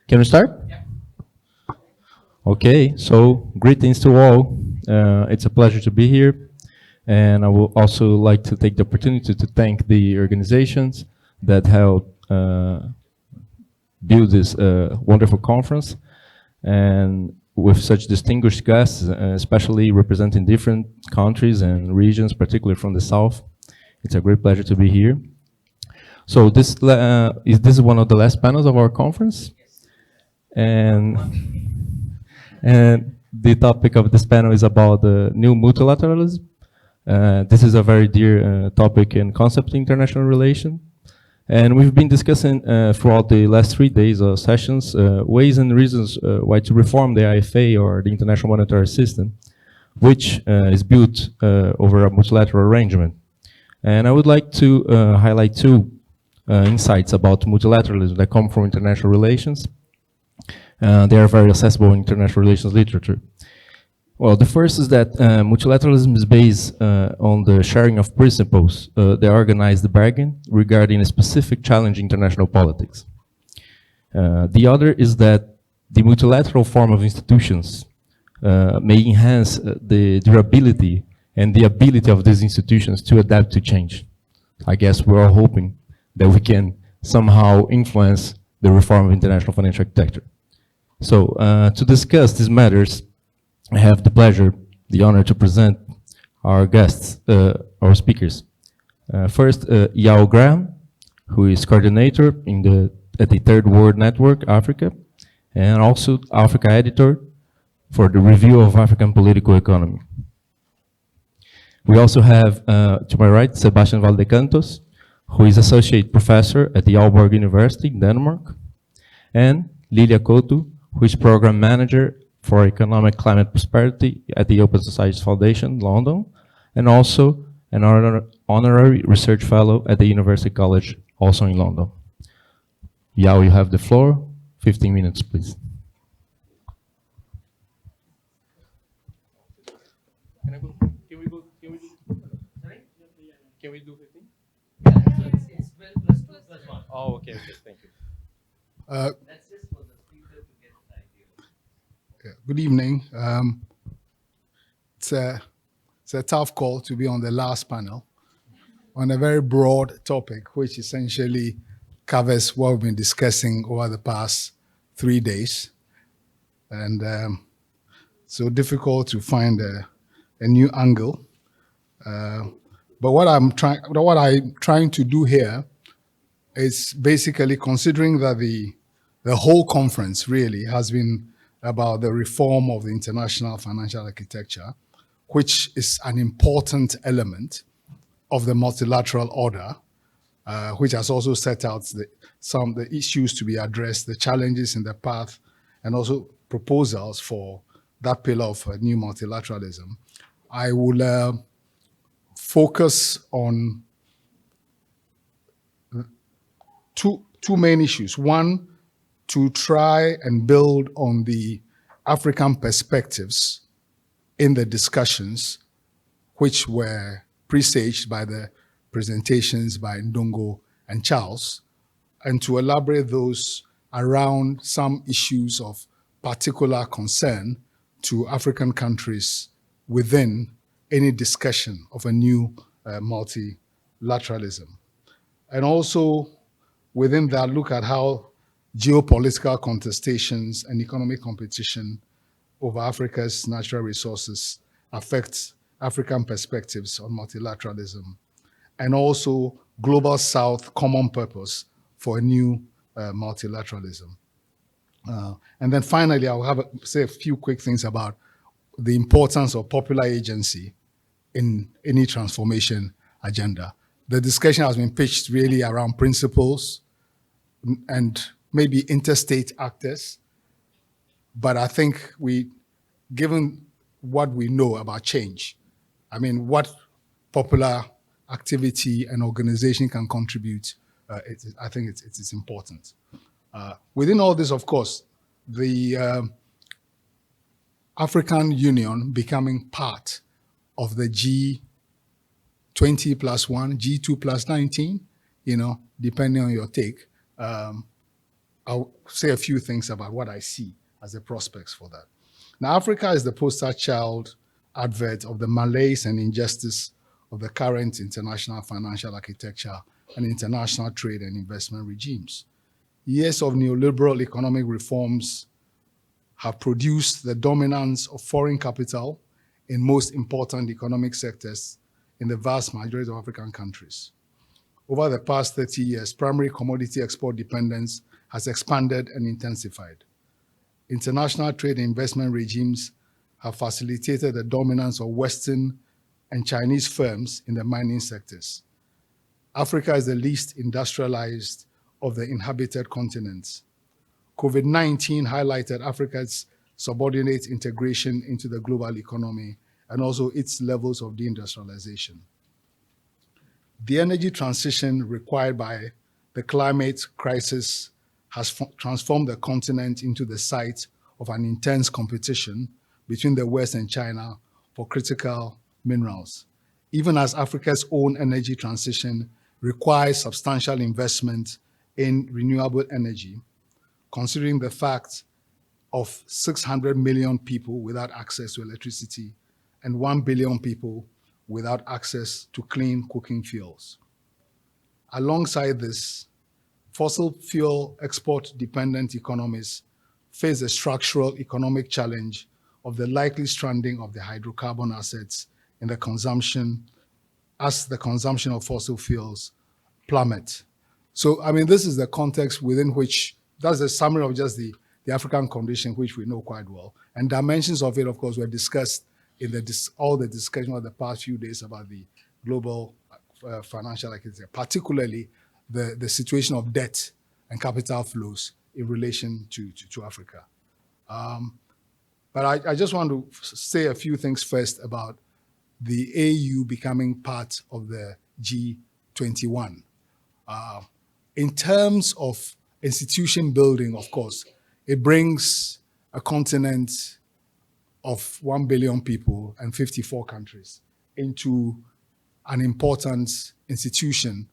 Can we start? Yeah. Okay, so greetings to all. It's a pleasure to be here. And I would also like to take the opportunity to thank the organizations that helped build this wonderful conference. And with such distinguished guests, especially representing different countries and regions, particularly from the South, it's a great pleasure to be here. So this is one of the last panels of our conference. And the topic of this panel is about the new multilateralism. This is a very dear topic and concept in international relations. And we've been discussing throughout the last 3 days of sessions ways and reasons why to reform the IFA or the International Monetary System, which is built over a multilateral arrangement. And I would like to highlight two insights about multilateralism that come from international relations. They are very accessible in international relations literature. Well, the first is that multilateralism is based on the sharing of principles that organize the bargain regarding a specific challenge in international politics. The other is that the multilateral form of institutions may enhance the durability and the ability of these institutions to adapt to change. I guess we're all hoping that we can somehow influence the reform of international financial architecture. So to discuss these matters, I have the pleasure, the honor to present our guests, our speakers. First, Yao Graham, who is coordinator at the Third World Network, Africa, and also Africa editor for the Review of African Political Economy. We also have, to my right, Sebastian Valdecantos, who is associate professor at the Aalborg University in Denmark, and Lilia Couto, who is program manager for Economic Climate Prosperity at the Open Societies Foundation, London, and also an honorary research fellow at the University College, also in London. Yao, you have the floor. 15 minutes, please. Can we do 15? It's 12 plus 2 plus 1. Oh, okay, thank you. That's just for the speaker to get an idea. Good evening. It's a tough call to be on the last panel on a very broad topic, which essentially covers what we've been discussing over the past 3 days. And so difficult to find a new angle. But what I'm trying to do here is basically considering that the whole conference really has been about the reform of the international financial architecture, which is an important element of the multilateral order, which has also set out some of the issues to be addressed, the challenges in the path, and also proposals for that pillar of new multilateralism. I will focus on two main issues. One, to try and build on the African perspectives in the discussions, which were presaged by the presentations by Ndongo and Charles, and to elaborate those around some issues of particular concern to African countries within any discussion of a new multilateralism. And also within that, look at how geopolitical contestations and economic competition over Africa's natural resources affects African perspectives on multilateralism, and also Global South common purpose for a new multilateralism. And then finally, I'll say a few quick things about the importance of popular agency in any transformation agenda. The discussion has been pitched really around principles and maybe interstate actors, but I think given what we know about change, I mean, what popular activity and organization can contribute, I think it's important. Within all this, of course, the African Union becoming part of the G20 plus 1, G2 plus 19, depending on your take, I'll say a few things about what I see as the prospects for that. Now, Africa is the poster child advert of the malaise and injustice of the current international financial architecture and international trade and investment regimes. Years of neoliberal economic reforms have produced the dominance of foreign capital in most important economic sectors in the vast majority of African countries. Over the past 30 years, primary commodity export dependence has expanded and intensified. International trade and investment regimes have facilitated the dominance of Western and Chinese firms in the mining sectors. Africa is the least industrialized of the inhabited continents. COVID-19 highlighted Africa's subordinate integration into the global economy and also its levels of deindustrialization. The energy transition required by the climate crisis has transformed the continent into the site of an intense competition between the West and China for critical minerals. Even as Africa's own energy transition requires substantial investment in renewable energy, considering the fact of 600 million people without access to electricity and 1 billion people without access to clean cooking fuels. Alongside this, fossil fuel export-dependent economies face the structural economic challenge of the likely stranding of the hydrocarbon assets in the consumption as the consumption of fossil fuels plummet. So, I mean, this is the context within which, that's a summary of just the African condition, which we know quite well. And dimensions of it, of course, were discussed in all the discussion of the past few days about the global financial architecture, particularly the situation of debt and capital flows in relation to Africa. But I just want to say a few things first about the AU becoming part of the G21. In terms of institution building, of course, it brings a continent of 1 billion people and 54 countries into an important institution,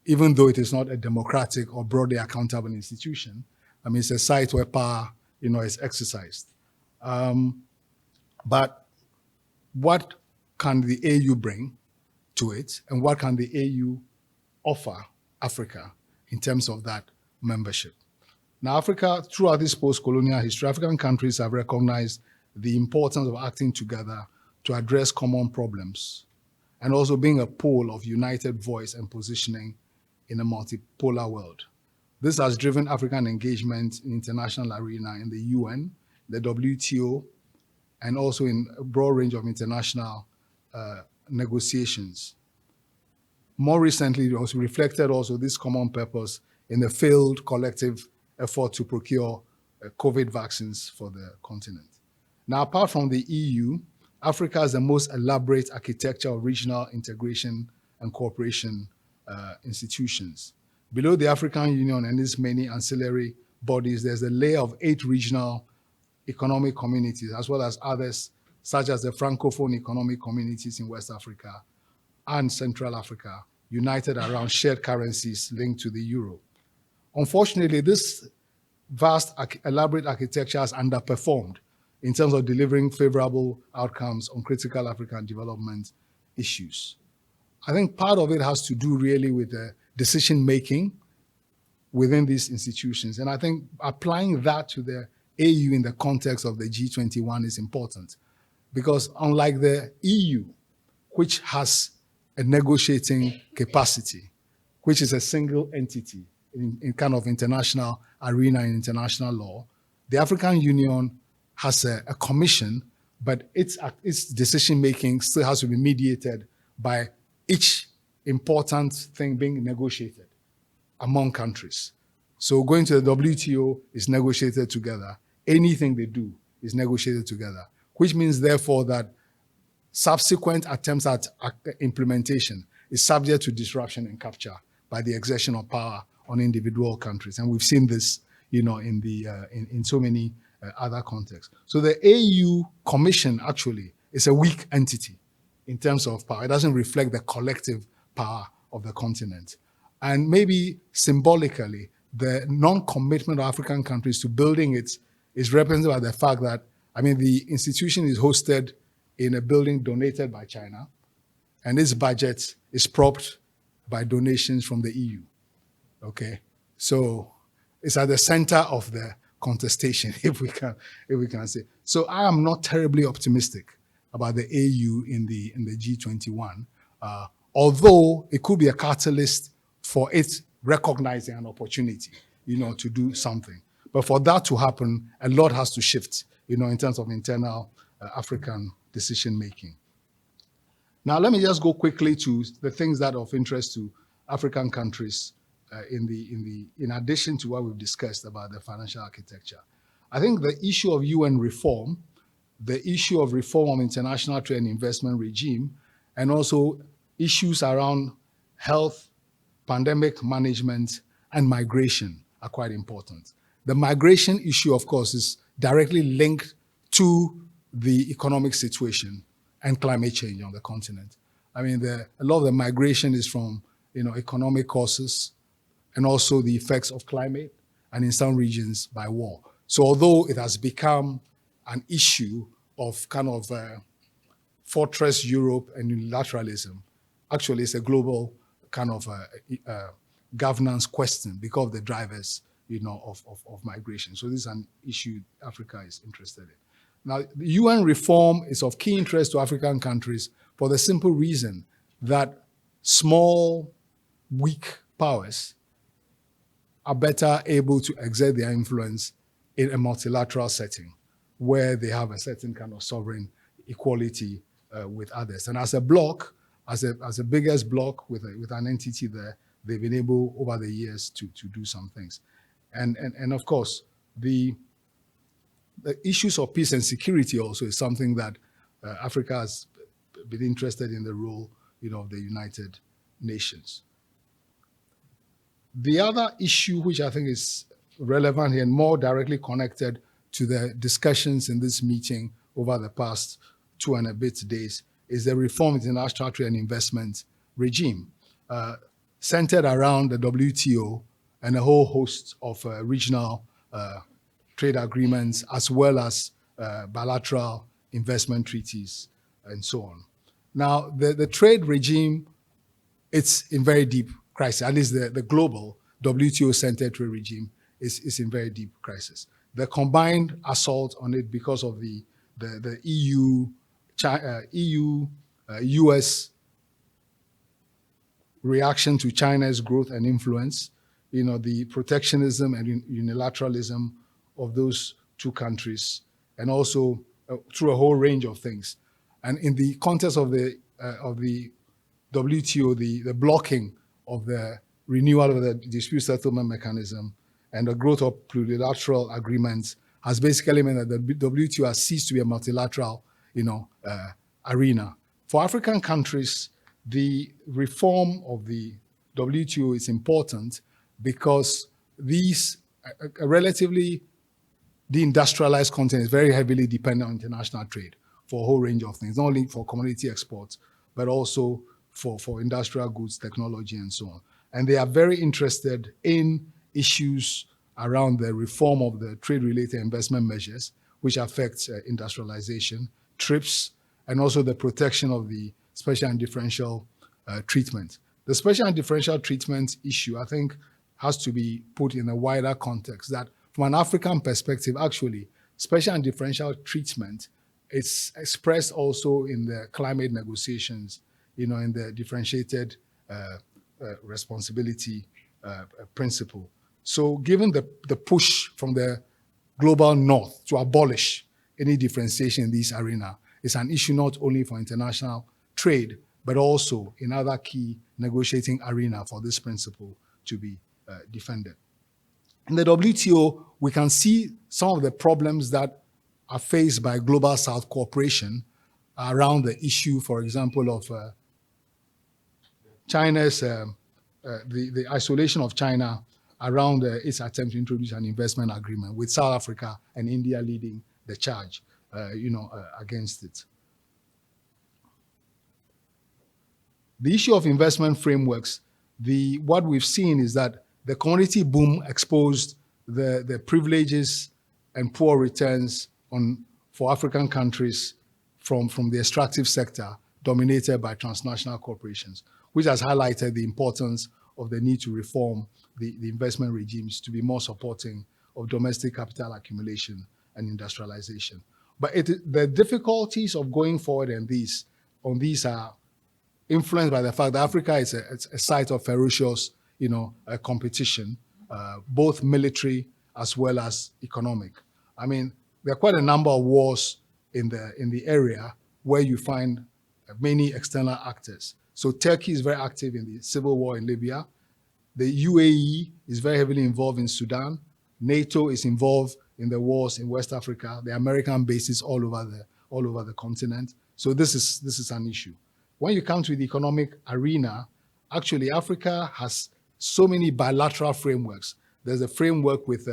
even though it is not a democratic or broadly accountable institution. I mean, it's a site where power, is exercised. But what can the AU bring to it, and what can the AU offer Africa in terms of that membership? Now, Africa, throughout this post-colonial history, African countries have recognized the importance of acting together to address common problems, and also being a pole of united voice and positioning in a multipolar world. This has driven African engagement in international arena in the UN, the WTO, and also in a broad range of international negotiations. More recently, it was reflected also this common purpose in the failed collective effort to procure COVID vaccines for the continent. Now, apart from the EU, Africa has the most elaborate architecture of regional integration and cooperation institutions. Below the African Union and its many ancillary bodies, there's a layer of 8 regional economic communities, as well as others, such as the Francophone economic communities in West Africa and Central Africa, united around shared currencies linked to the euro. Unfortunately, this vast, elaborate architecture has underperformed in terms of delivering favorable outcomes on critical African development issues. I think part of it has to do really with the decision-making within these institutions. And I think applying that to the AU in the context of the G21 is important, because unlike the EU, which has a negotiating capacity, which is a single entity in kind of international arena and international law, the African Union has a commission, but its decision-making still has to be mediated by each important thing being negotiated among countries. So going to the WTO is negotiated together. Anything they do is negotiated together, which means therefore that subsequent attempts at implementation is subject to disruption and capture by the exertion of power on individual countries. And we've seen this, in so many other contexts. So the AU Commission actually is a weak entity in terms of power. It doesn't reflect the collective power of the continent. And maybe symbolically, the non-commitment of African countries to building it is represented by the fact that, I mean, the institution is hosted in a building donated by China, and its budget is propped by donations from the EU. Okay, so it's at the center of the contestation, if we can say. So I am not terribly optimistic about the AU in the G21, although it could be a catalyst for it recognizing an opportunity, to do something. But for that to happen, a lot has to shift, in terms of internal African decision making. Now, let me just go quickly to the things that are of interest to African countries in addition to what we've discussed about the financial architecture. I think the issue of UN reform, the issue of reform of international trade and investment regime, and also issues around health, pandemic management, and migration are quite important. The migration issue, of course, is directly linked to the economic situation and climate change on the continent. I mean, a lot of the migration is from, economic causes, and also the effects of climate, and in some regions by war. So although it has become an issue of kind of fortress Europe and unilateralism, actually it's a global kind of governance question because of the drivers, of migration. So this is an issue Africa is interested in. Now, the UN reform is of key interest to African countries for the simple reason that small, weak powers are better able to exert their influence in a multilateral setting where they have a certain kind of sovereign equality with others. And as a bloc, as a biggest bloc with an entity there, they've been able over the years to do some things. And of course, the issues of peace and security also is something that Africa has been interested in the role, of the United Nations. The other issue, which I think is relevant here and more directly connected to the discussions in this meeting over the past 2 and a bit days, is the reform of the international trade and investment regime, centered around the WTO and a whole host of regional trade agreements, as well as bilateral investment treaties, and so on. Now, the trade regime, it's in very deep crisis. At least the global WTO-centered trade regime is in very deep crisis. The combined assault on it because of the US reaction to China's growth and influence, the protectionism and unilateralism of those two countries, and also through a whole range of things. And in the context of the WTO, the blocking of the renewal of the dispute settlement mechanism and the growth of plurilateral agreements has basically meant that the WTO has ceased to be a multilateral, arena. For African countries, the reform of the WTO is important because these a relatively deindustrialized continent is very heavily dependent on international trade for a whole range of things, not only for commodity exports, but also for industrial goods, technology, and so on. And they are very interested in issues around the reform of the trade-related investment measures, which affects industrialization, TRIPS, and also the protection of the special and differential treatment. The special and differential treatment issue, I think, has to be put in a wider context that from an African perspective, actually, special and differential treatment is expressed also in the climate negotiations, in the differentiated responsibility principle. So given the push from the global north to abolish any differentiation in this arena, it's an issue not only for international trade, but also in other key negotiating arena for this principle to be defended. In the WTO, we can see some of the problems that are faced by Global South cooperation around the issue, for example, of China's, the isolation of China around its attempt to introduce an investment agreement with South Africa and India leading the charge, against it. The issue of investment frameworks, what we've seen is that The commodity boom exposed the privileges and poor returns for African countries from the extractive sector dominated by transnational corporations, which has highlighted the importance of the need to reform the investment regimes to be more supporting of domestic capital accumulation and industrialization. But the difficulties of going forward on these are influenced by the fact that Africa is a site of ferocious, competition, both military as well as economic. I mean, there are quite a number of wars in the area where you find many external actors. So Turkey is very active in the civil war in Libya. The UAE is very heavily involved in Sudan. NATO is involved in the wars in West Africa. The American bases all over the continent. So this is an issue. When you come to the economic arena, actually Africa has so many bilateral frameworks. There's a framework with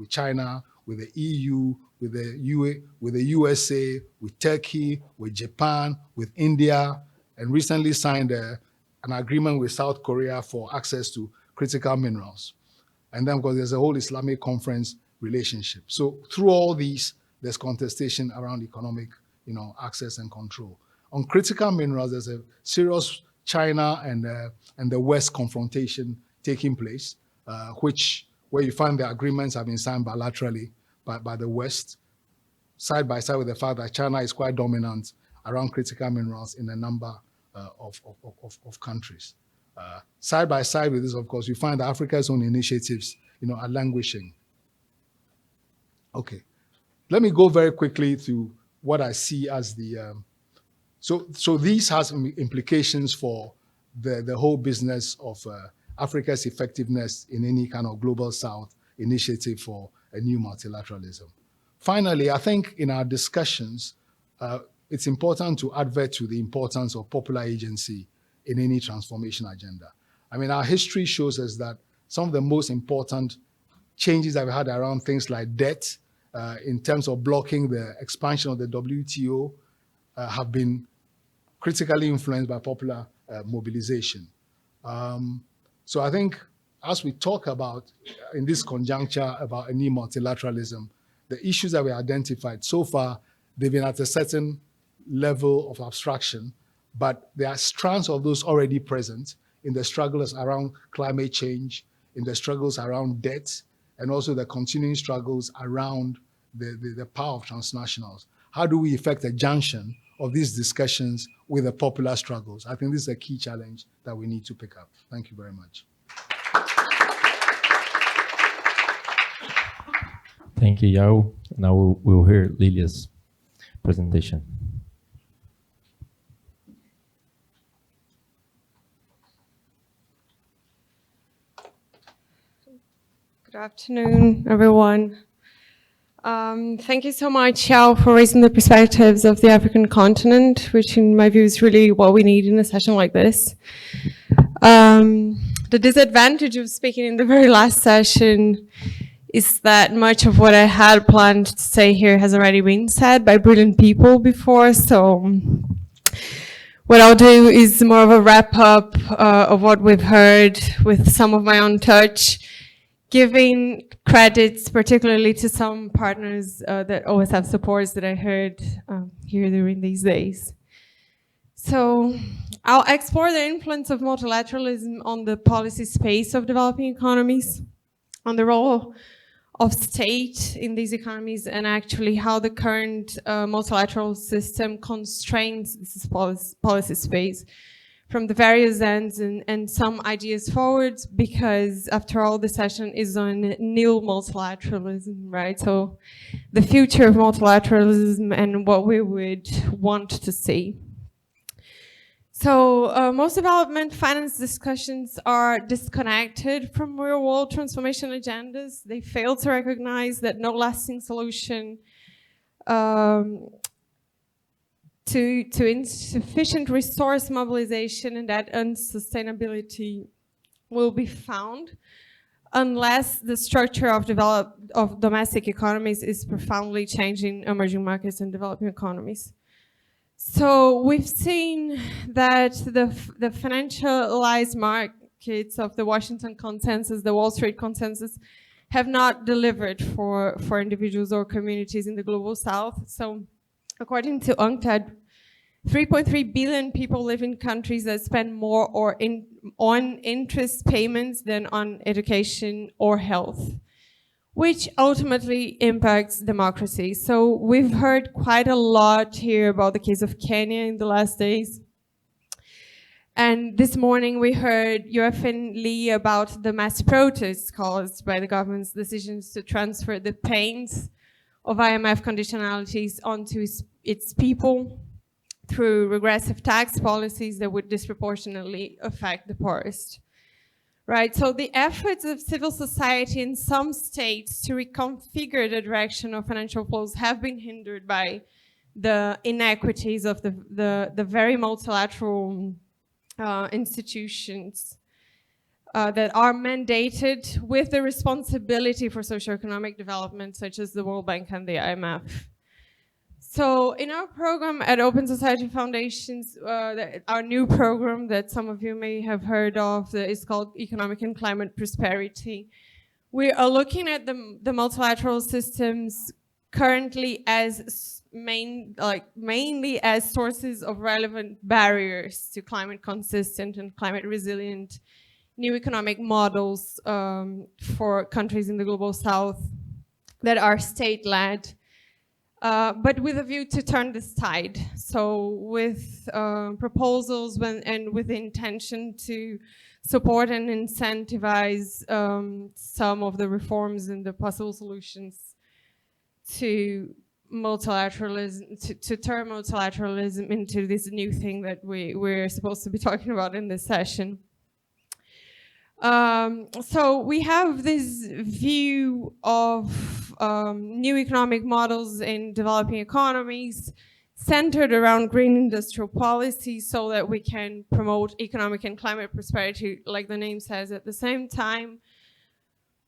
China, with the EU, with the USA, with Turkey, with Japan, with India, and recently signed an agreement with South Korea for access to critical minerals. And then, of course, there's a whole Islamic conference relationship. So through all these, there's contestation around economic, access and control. On critical minerals, there's a serious China and the West confrontation taking place, where you find the agreements have been signed bilaterally by the West, side by side with the fact that China is quite dominant around critical minerals in a number of countries. Side by side with this, of course, you find that Africa's own initiatives, are languishing. Okay, let me go very quickly through what I see as the. So these has implications for the whole business of Africa's effectiveness in any kind of global South initiative for a new multilateralism. Finally, I think in our discussions, it's important to advert to the importance of popular agency in any transformation agenda. I mean, our history shows us that some of the most important changes that we had around things like debt, in terms of blocking the expansion of the WTO, have been critically influenced by popular mobilization. So I think as we talk about, in this conjuncture, about a new multilateralism, the issues that we identified so far, they've been at a certain level of abstraction, but there are strands of those already present in the struggles around climate change, in the struggles around debt, and also the continuing struggles around the power of transnationals. How do we effect a junction of these discussions with the popular struggles? I think this is a key challenge that we need to pick up. Thank you very much. Thank you, Yao. Now we'll hear Lilia's presentation. Good afternoon, everyone. Thank you so much, Yao, for raising the perspectives of the African continent, which in my view is really what we need in a session like this. The disadvantage of speaking in the very last session is that much of what I had planned to say here has already been said by brilliant people before, so what I'll do is more of a wrap-up of what we've heard with some of my own touch, giving credits particularly to some partners that always have supports that I heard here during these days. So I'll explore the influence of multilateralism on the policy space of developing economies, on the role of state in these economies, and actually how the current multilateral system constrains this policy space from the various ends, and some ideas forwards, because after all, the session is on new multilateralism, right? So the future of multilateralism and what we would want to see. So most development finance discussions are disconnected from real world transformation agendas. They fail to recognize that no lasting solution to insufficient resource mobilization and that unsustainability will be found unless the structure of domestic economies is profoundly changing emerging markets and developing economies. So we've seen that the financialized advocates of the Washington Consensus, the Wall Street Consensus, have not delivered for individuals or communities in the Global South. So according to UNCTAD, 3.3 billion people live in countries that spend more on interest payments than on education or health, which ultimately impacts democracy. So we've heard quite a lot here about the case of Kenya in the last days. And this morning we heard UFN Lee about the mass protests caused by the government's decisions to transfer the pains of IMF conditionalities onto its people through regressive tax policies that would disproportionately affect the poorest. Right, so the efforts of civil society in some states to reconfigure the direction of financial flows have been hindered by the inequities of the very multilateral institutions that are mandated with the responsibility for socioeconomic development, such as the World Bank and the IMF. So in our program at Open Society Foundations, our new program that some of you may have heard of is called Economic and Climate Prosperity. We are looking at the multilateral systems currently as mainly as sources of relevant barriers to climate consistent and climate resilient new economic models for countries in the Global South that are state-led. But with a view to turn this tide. So with proposals and with the intention to support and incentivize some of the reforms and the possible solutions to multilateralism, to turn multilateralism into this new thing that we're supposed to be talking about in this session. So we have this view of new economic models in developing economies centered around green industrial policy so that we can promote economic and climate prosperity, like the name says, at the same time.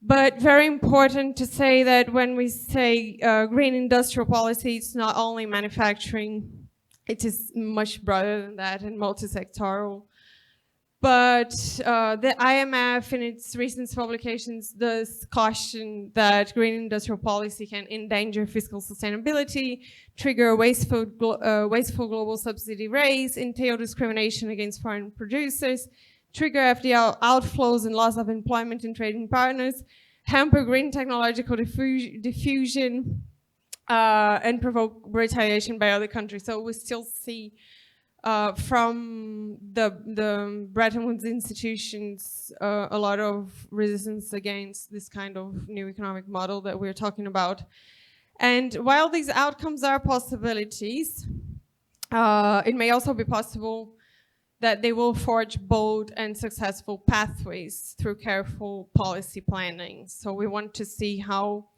But very important to say that when we say green industrial policy, it's not only manufacturing, it is much broader than that and multi-sectoral. But the IMF, in its recent publications, does caution that green industrial policy can endanger fiscal sustainability, trigger a wasteful global subsidy race, entail discrimination against foreign producers, trigger FDI outflows and loss of employment in trading partners, hamper green technological diffusion, and provoke retaliation by other countries. So we still see from the Bretton Woods institutions, a lot of resistance against this kind of new economic model that we're talking about. And while these outcomes are possibilities, it may also be possible that they will forge bold and successful pathways through careful policy planning. So we want to see how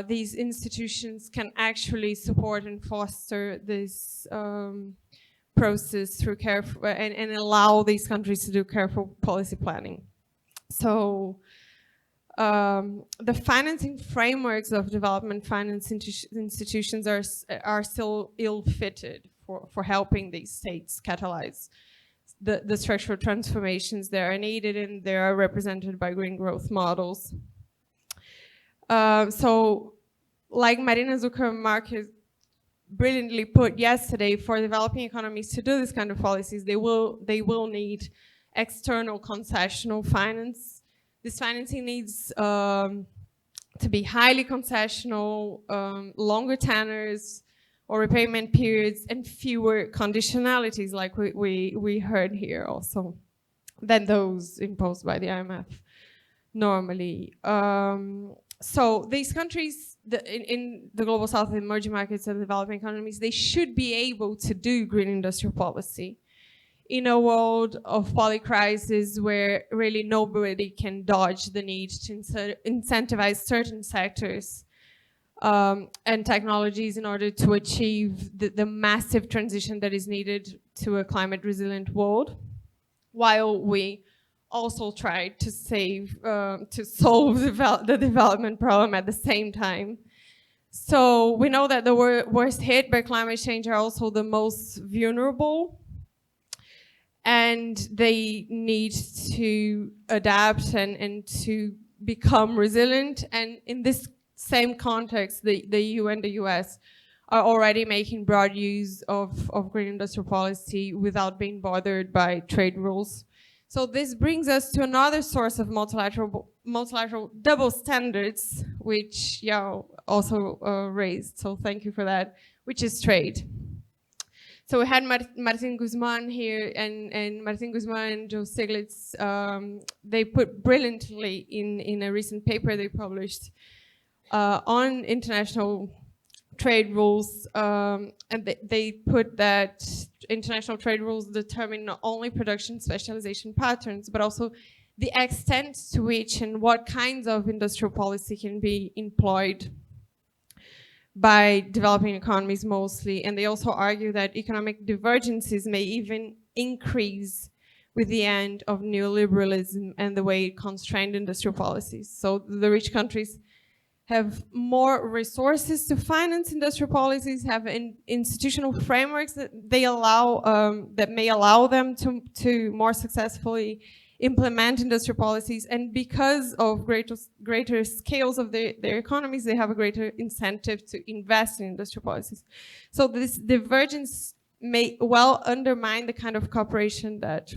these institutions can actually support and foster this process through careful and allow these countries to do careful policy planning. So the financing frameworks of development finance institutions are still ill-fitted for helping these states catalyze the structural transformations that are needed, and they are represented by green growth models. So like Marina Zucker-Marquez brilliantly put yesterday, for developing economies to do this kind of policies, they will need external concessional finance. This financing needs to be highly concessional, longer tenors or repayment periods, and fewer conditionalities, like we heard here also, than those imposed by the IMF normally. So these countries in the Global South, emerging markets and developing economies, they should be able to do green industrial policy in a world of polycrisis where really nobody can dodge the need to incentivize certain sectors and technologies in order to achieve the massive transition that is needed to a climate resilient world, while we also try to solve the development problem at the same time. So we know that the worst hit by climate change are also the most vulnerable. and they need to adapt and to become resilient. And in this same context, the EU and the US are already making broad use of green industrial policy without being bothered by trade rules. So this brings us to another source of multilateral double standards, which Yao also raised, so thank you for that, which is trade. So we had Martin Guzman here, and Martin Guzman and Joe Stiglitz, they put brilliantly in a recent paper they published on international trade rules, and they put that international trade rules determine not only production specialization patterns, but also the extent to which and what kinds of industrial policy can be employed by developing economies mostly. And they also argue that economic divergences may even increase with the end of neoliberalism and the way it constrained industrial policies. So the rich countries have more resources to finance industrial policies, have institutional frameworks that they allow, that may allow them to more successfully implement industrial policies, and because of greater scales of their economies, they have a greater incentive to invest in industrial policies. So this divergence may well undermine the kind of cooperation that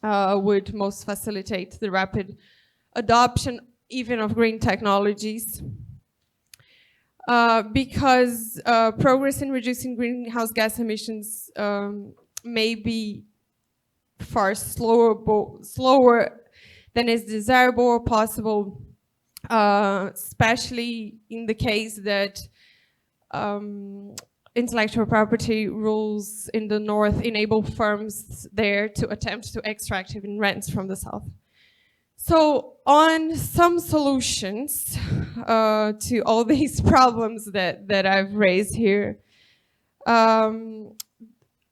would most facilitate the rapid adoption even of green technologies, because progress in reducing greenhouse gas emissions may be far slower than is desirable or possible, especially in the case that intellectual property rules in the north enable firms there to attempt to extract even rents from the south. So on some solutions to all these problems that I've raised here,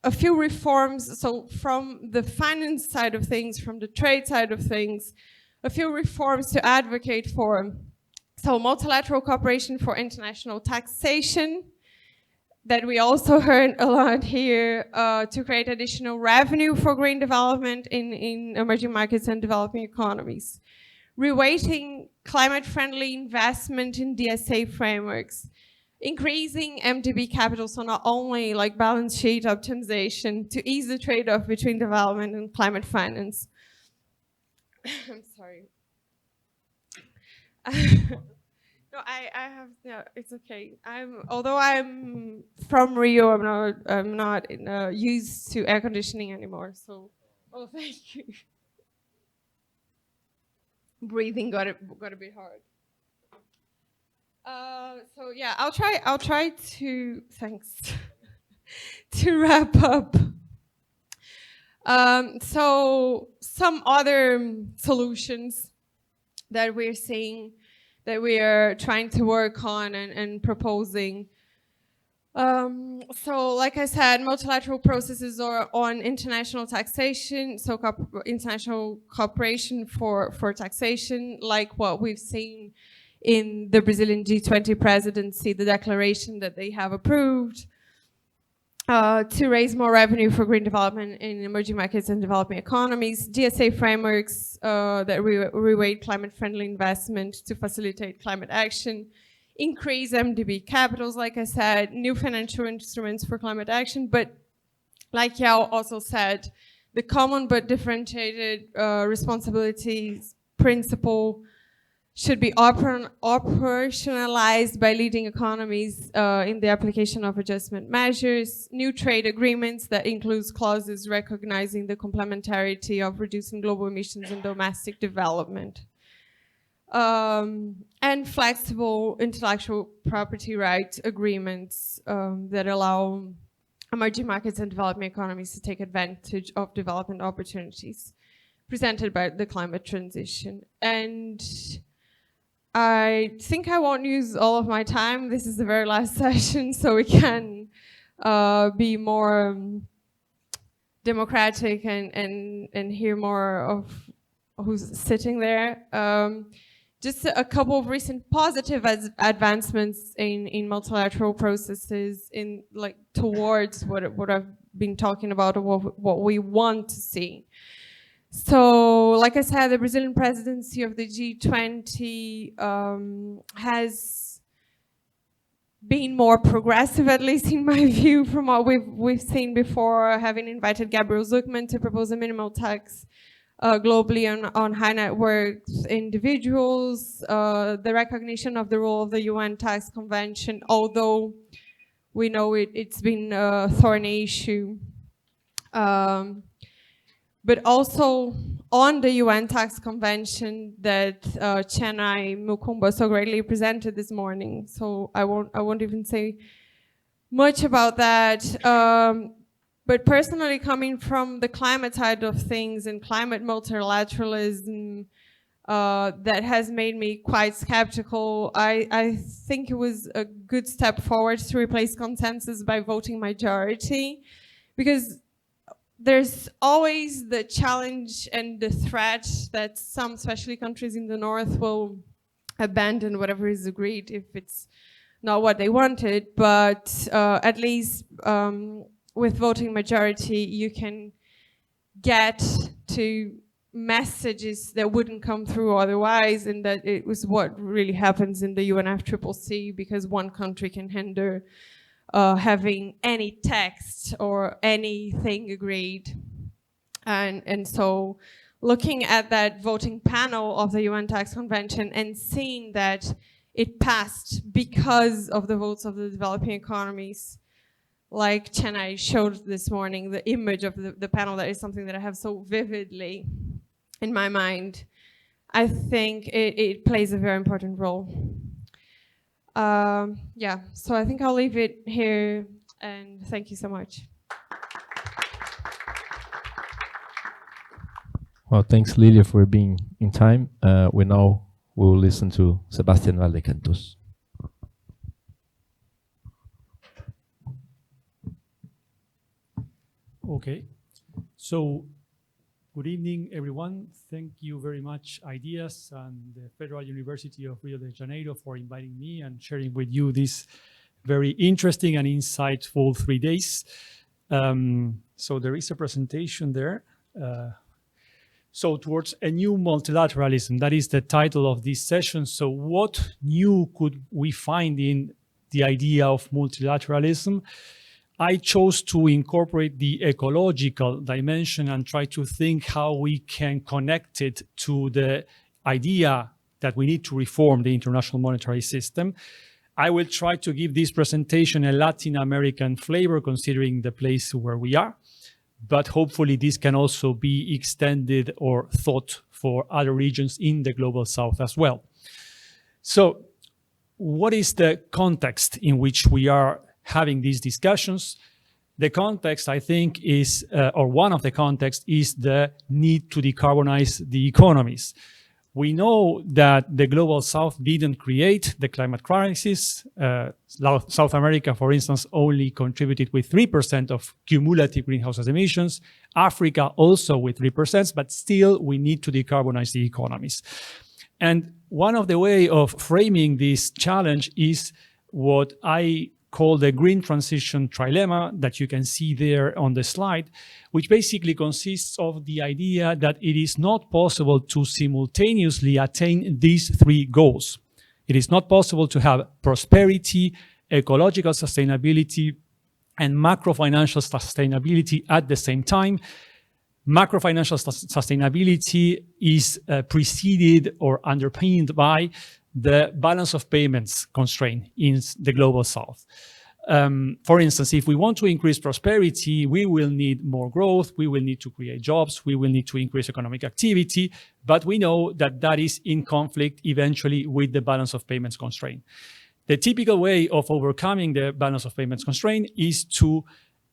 a few reforms, so from the finance side of things, from the trade side of things, a few reforms to advocate for. So multilateral cooperation for international taxation, that we also heard a lot here, to create additional revenue for green development in emerging markets and developing economies. Reweighting climate-friendly investment in DSA frameworks. Increasing MDB capital, so not only like balance sheet optimization, to ease the trade-off between development and climate finance. I'm sorry. No, I have, no, it's okay. Although I'm from Rio, I'm not used to air conditioning anymore, so, oh, thank you. Breathing got a bit hard. So yeah, I'll try to, thanks, to wrap up. So some other solutions that we're seeing, that we are trying to work on and proposing. So like I said, multilateral processes are on international taxation, so international cooperation for taxation, like what we've seen in the Brazilian G20 presidency, the declaration that they have approved, to raise more revenue for green development in emerging markets and developing economies, DSA frameworks that reweight climate-friendly investment to facilitate climate action, increase MDB capitals, like I said, new financial instruments for climate action, but like Yao also said, the common but differentiated responsibilities principle should be operationalized by leading economies in the application of adjustment measures, new trade agreements that includes clauses recognizing the complementarity of reducing global emissions and domestic development, and flexible intellectual property rights agreements that allow emerging markets and developing economies to take advantage of development opportunities presented by the climate transition. And I think I won't use all of my time. This is the very last session, so we can be more democratic and hear more of who's sitting there. Just a couple of recent positive advancements in multilateral processes towards what I've been talking about, or what we want to see. So, like I said, the Brazilian presidency of the G20 has been more progressive, at least in my view, from what we've seen before, having invited Gabriel Zucman to propose a minimal tax globally on high net worth individuals, the recognition of the role of the UN Tax Convention, although we know it's been a thorny issue. But also on the UN Tax Convention that Chennai Mukumba so greatly presented this morning. So I won't even say much about that. But personally, coming from the climate side of things and climate multilateralism, that has made me quite skeptical. I think it was a good step forward to replace consensus by voting majority, because there's always the challenge and the threat that some, especially countries in the north, will abandon whatever is agreed if it's not what they wanted. But at least with voting majority, you can get to messages that wouldn't come through otherwise, and that it was what really happens in the UNFCCC, because one country can hinder having any text or anything agreed. And so looking at that voting panel of the UN Tax Convention and seeing that it passed because of the votes of the developing economies, like Chennai showed this morning, the image of the panel, that is something that I have so vividly in my mind, I think it plays a very important role. Yeah, so I think I'll leave it here, and thank you so much. Well, thanks, Lilia, for being in time. We now will listen to Sebastian Valdecantos. Okay, so good evening, everyone. Thank you very much, IDEAS and the Federal University of Rio de Janeiro, for inviting me and sharing with you this very interesting and insightful 3 days. So there is a presentation there. So towards a new multilateralism, that is the title of this session. So what new could we find in the idea of multilateralism? I chose to incorporate the ecological dimension and try to think how we can connect it to the idea that we need to reform the international monetary system. I will try to give this presentation a Latin American flavor, considering the place where we are, but hopefully this can also be extended or thought for other regions in the Global South as well. So what is the context in which we are having these discussions? The context, I think, is, or one of the contexts is the need to decarbonize the economies. We know that the Global South didn't create the climate crisis. South America, for instance, only contributed with 3% of cumulative greenhouse gas emissions. Africa also with 3%, but still we need to decarbonize the economies. And one of the ways of framing this challenge is what I call the green transition trilemma that you can see there on the slide, which basically consists of the idea that it is not possible to simultaneously attain these three goals. It is not possible to have prosperity, ecological sustainability, and macro-financial sustainability at the same time. Macro-financial sustainability is preceded or underpinned by the balance of payments constraint in the Global South. For instance, if we want to increase prosperity, we will need more growth, we will need to create jobs, we will need to increase economic activity, but we know that that is in conflict eventually with the balance of payments constraint. The typical way of overcoming the balance of payments constraint is to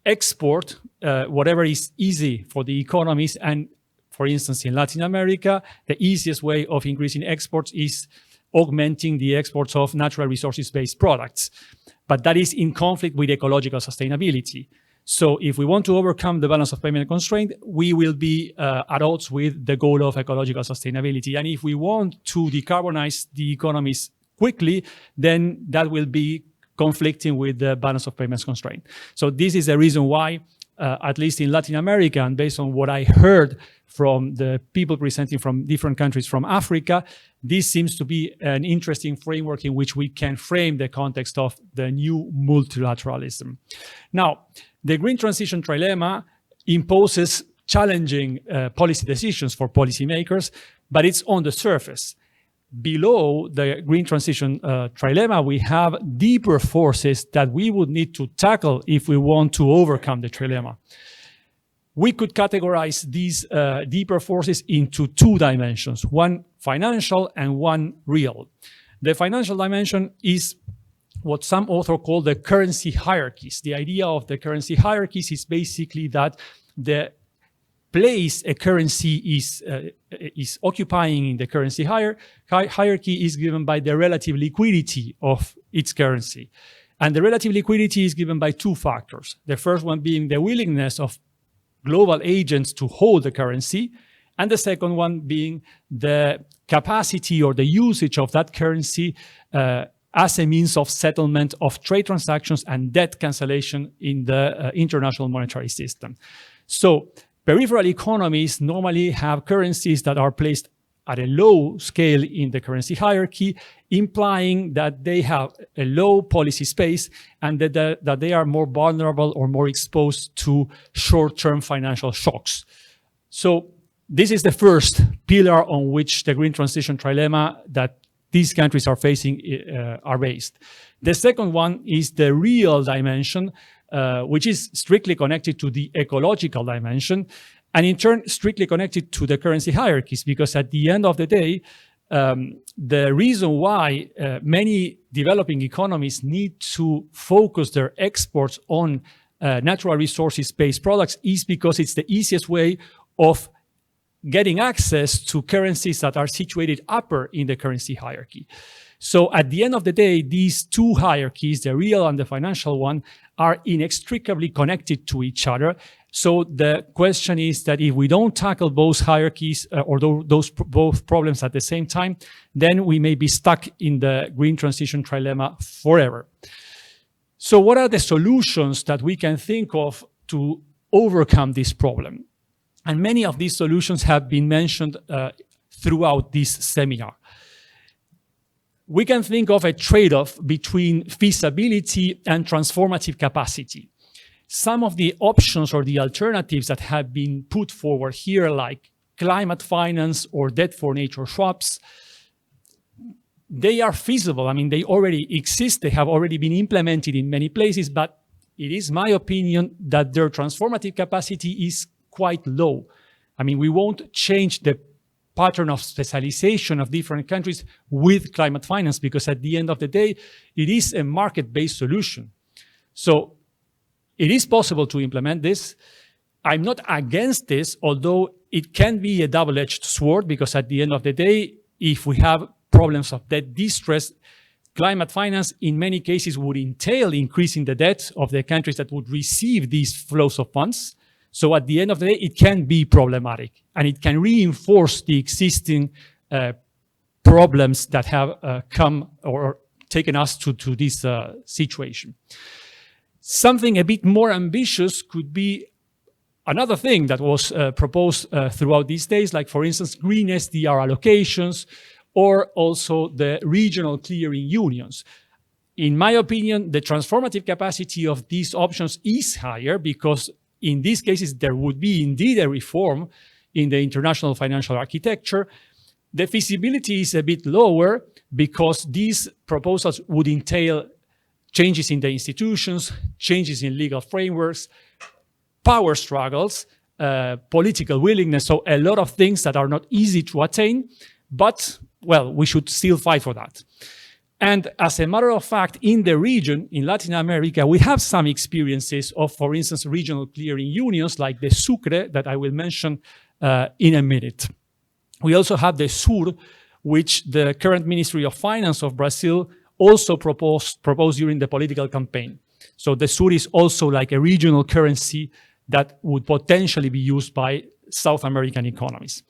export whatever is easy for the economies. And for instance, in Latin America, the easiest way of increasing exports is augmenting the exports of natural resources-based products. But that is in conflict with ecological sustainability. So if we want to overcome the balance of payment constraint, we will be at odds with the goal of ecological sustainability. And if we want to decarbonize the economies quickly, then that will be conflicting with the balance of payments constraint. So this is the reason why at least in Latin America, and based on what I heard from the people presenting from different countries from Africa, this seems to be an interesting framework in which we can frame the context of the new multilateralism. Now, the green transition trilemma imposes challenging policy decisions for policymakers, but it's on the surface. Below the green transition trilemma, we have deeper forces that we would need to tackle if we want to overcome the trilemma. We could categorize these deeper forces into two dimensions, one financial and one real. The financial dimension is what some authors call the currency hierarchies. The idea of the currency hierarchies is basically that the place a currency is occupying in the currency hierarchy is given by the relative liquidity of its currency. And the relative liquidity is given by two factors. The first one being the willingness of global agents to hold the currency, and the second one being the capacity or the usage of that currency as a means of settlement of trade transactions and debt cancellation in the international monetary system. So peripheral economies normally have currencies that are placed at a low scale in the currency hierarchy, implying that they have a low policy space and that they are more vulnerable or more exposed to short-term financial shocks. So this is the first pillar on which the green transition trilemma that these countries are facing are based. The second one is the real dimension, which is strictly connected to the ecological dimension, and in turn strictly connected to the currency hierarchies, because at the end of the day, the reason why many developing economies need to focus their exports on natural resources-based products is because it's the easiest way of getting access to currencies that are situated upper in the currency hierarchy. So at the end of the day, these two hierarchies, the real and the financial one, are inextricably connected to each other. So the question is that if we don't tackle both hierarchies or both problems at the same time, then we may be stuck in the green transition trilemma forever. So what are the solutions that we can think of to overcome this problem? And many of these solutions have been mentioned throughout this seminar. We can think of a trade-off between feasibility and transformative capacity. Some of the options or the alternatives that have been put forward here, like climate finance or debt for nature swaps, they are feasible. I mean, they already exist. They have already been implemented in many places, but it is my opinion that their transformative capacity is quite low. I mean, we won't change the pattern of specialization of different countries with climate finance, because at the end of the day, it is a market-based solution. So it is possible to implement this. I'm not against this, although it can be a double-edged sword, because at the end of the day, if we have problems of debt distress, climate finance in many cases would entail increasing the debt of the countries that would receive these flows of funds. So at the end of the day, it can be problematic, and it can reinforce the existing problems that have come or taken us to this situation. Something a bit more ambitious could be another thing that was proposed throughout these days, like, for instance, green SDR allocations, or also the regional clearing unions. In my opinion, the transformative capacity of these options is higher, because in these cases, there would be indeed a reform in the international financial architecture. The feasibility is a bit lower, because these proposals would entail changes in the institutions, changes in legal frameworks, power struggles, political willingness, so a lot of things that are not easy to attain, but, well, we should still fight for that. And as a matter of fact, in the region, in Latin America, we have some experiences of, for instance, regional clearing unions like the Sucre, that I will mention in a minute. We also have the SUR, which the current Ministry of Finance of Brazil also proposed during the political campaign. So the SUR is also like a regional currency that would potentially be used by South American economies.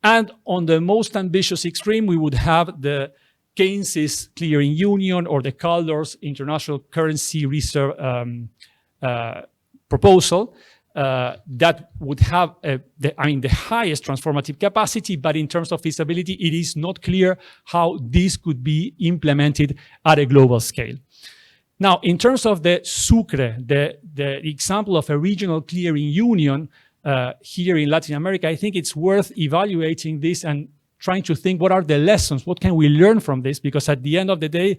And on the most ambitious extreme, we would have the Keynes' clearing union, or the Caldor's international currency reserve proposal, that would have the highest transformative capacity, but in terms of feasibility, it is not clear how this could be implemented at a global scale. Now, in terms of the Sucre, the example of a regional clearing union here in Latin America, I think it's worth evaluating this and trying to think what are the lessons, what can we learn from this? Because at the end of the day,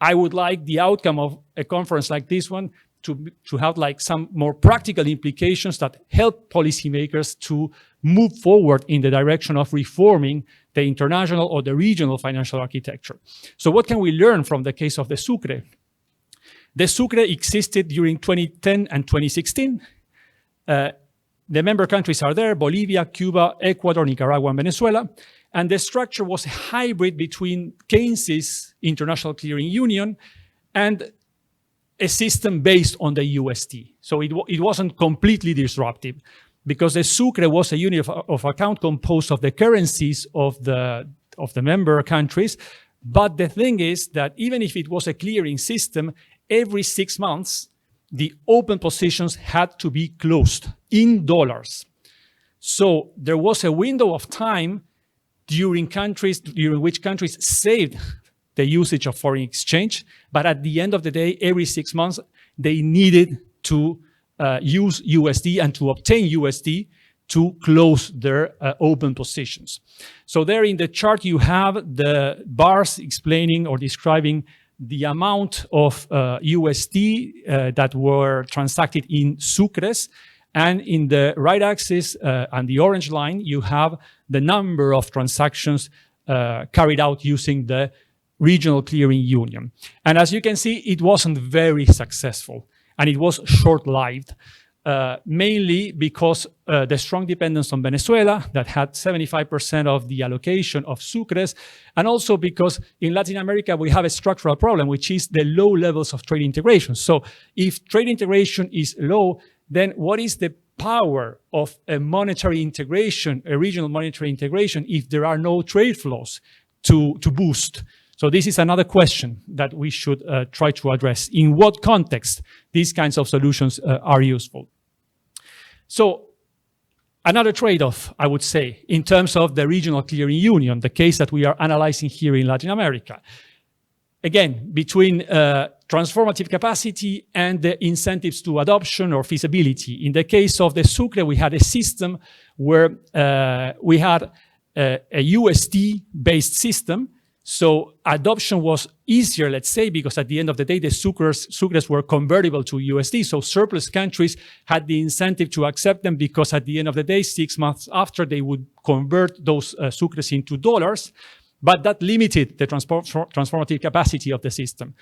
I would like the outcome of a conference like this one to have like some more practical implications that help policymakers to move forward in the direction of reforming the international or the regional financial architecture. So what can we learn from the case of the Sucre? The Sucre existed during 2010 and 2016. The member countries are there: Bolivia, Cuba, Ecuador, Nicaragua, and Venezuela. And the structure was a hybrid between Keynes's International Clearing Union and a system based on the USD. So it wasn't completely disruptive, because the Sucre was a unit of account composed of the currencies of the member countries. But the thing is that even if it was a clearing system, every 6 months, the open positions had to be closed in dollars. So there was a window of time during which countries saved the usage of foreign exchange, but at the end of the day, every 6 months, they needed to use USD and to obtain USD to close their open positions. So there in the chart, you have the bars explaining or describing the amount of USD that were transacted in Sucres. And in the right axis and the orange line, you have the number of transactions carried out using the regional clearing union. And as you can see, it wasn't very successful, and it was short-lived, mainly because the strong dependence on Venezuela that had 75% of the allocation of Sucres, and also because in Latin America we have a structural problem, which is the low levels of trade integration. So if trade integration is low, then what is the power of a monetary integration, a regional monetary integration, if there are no trade flows to boost? So this is another question that we should try to address. In what context these kinds of solutions are useful? So another trade-off, I would say, in terms of the regional clearing union, the case that we are analyzing here in Latin America. Again, between transformative capacity and the incentives to adoption or feasibility. In the case of the Sucre, we had a system where we had a USD-based system. So adoption was easier, let's say, because at the end of the day, the Sucres were convertible to USD. So surplus countries had the incentive to accept them because at the end of the day, 6 months after, they would convert those Sucres into dollars. But that limited the transformative capacity of the system.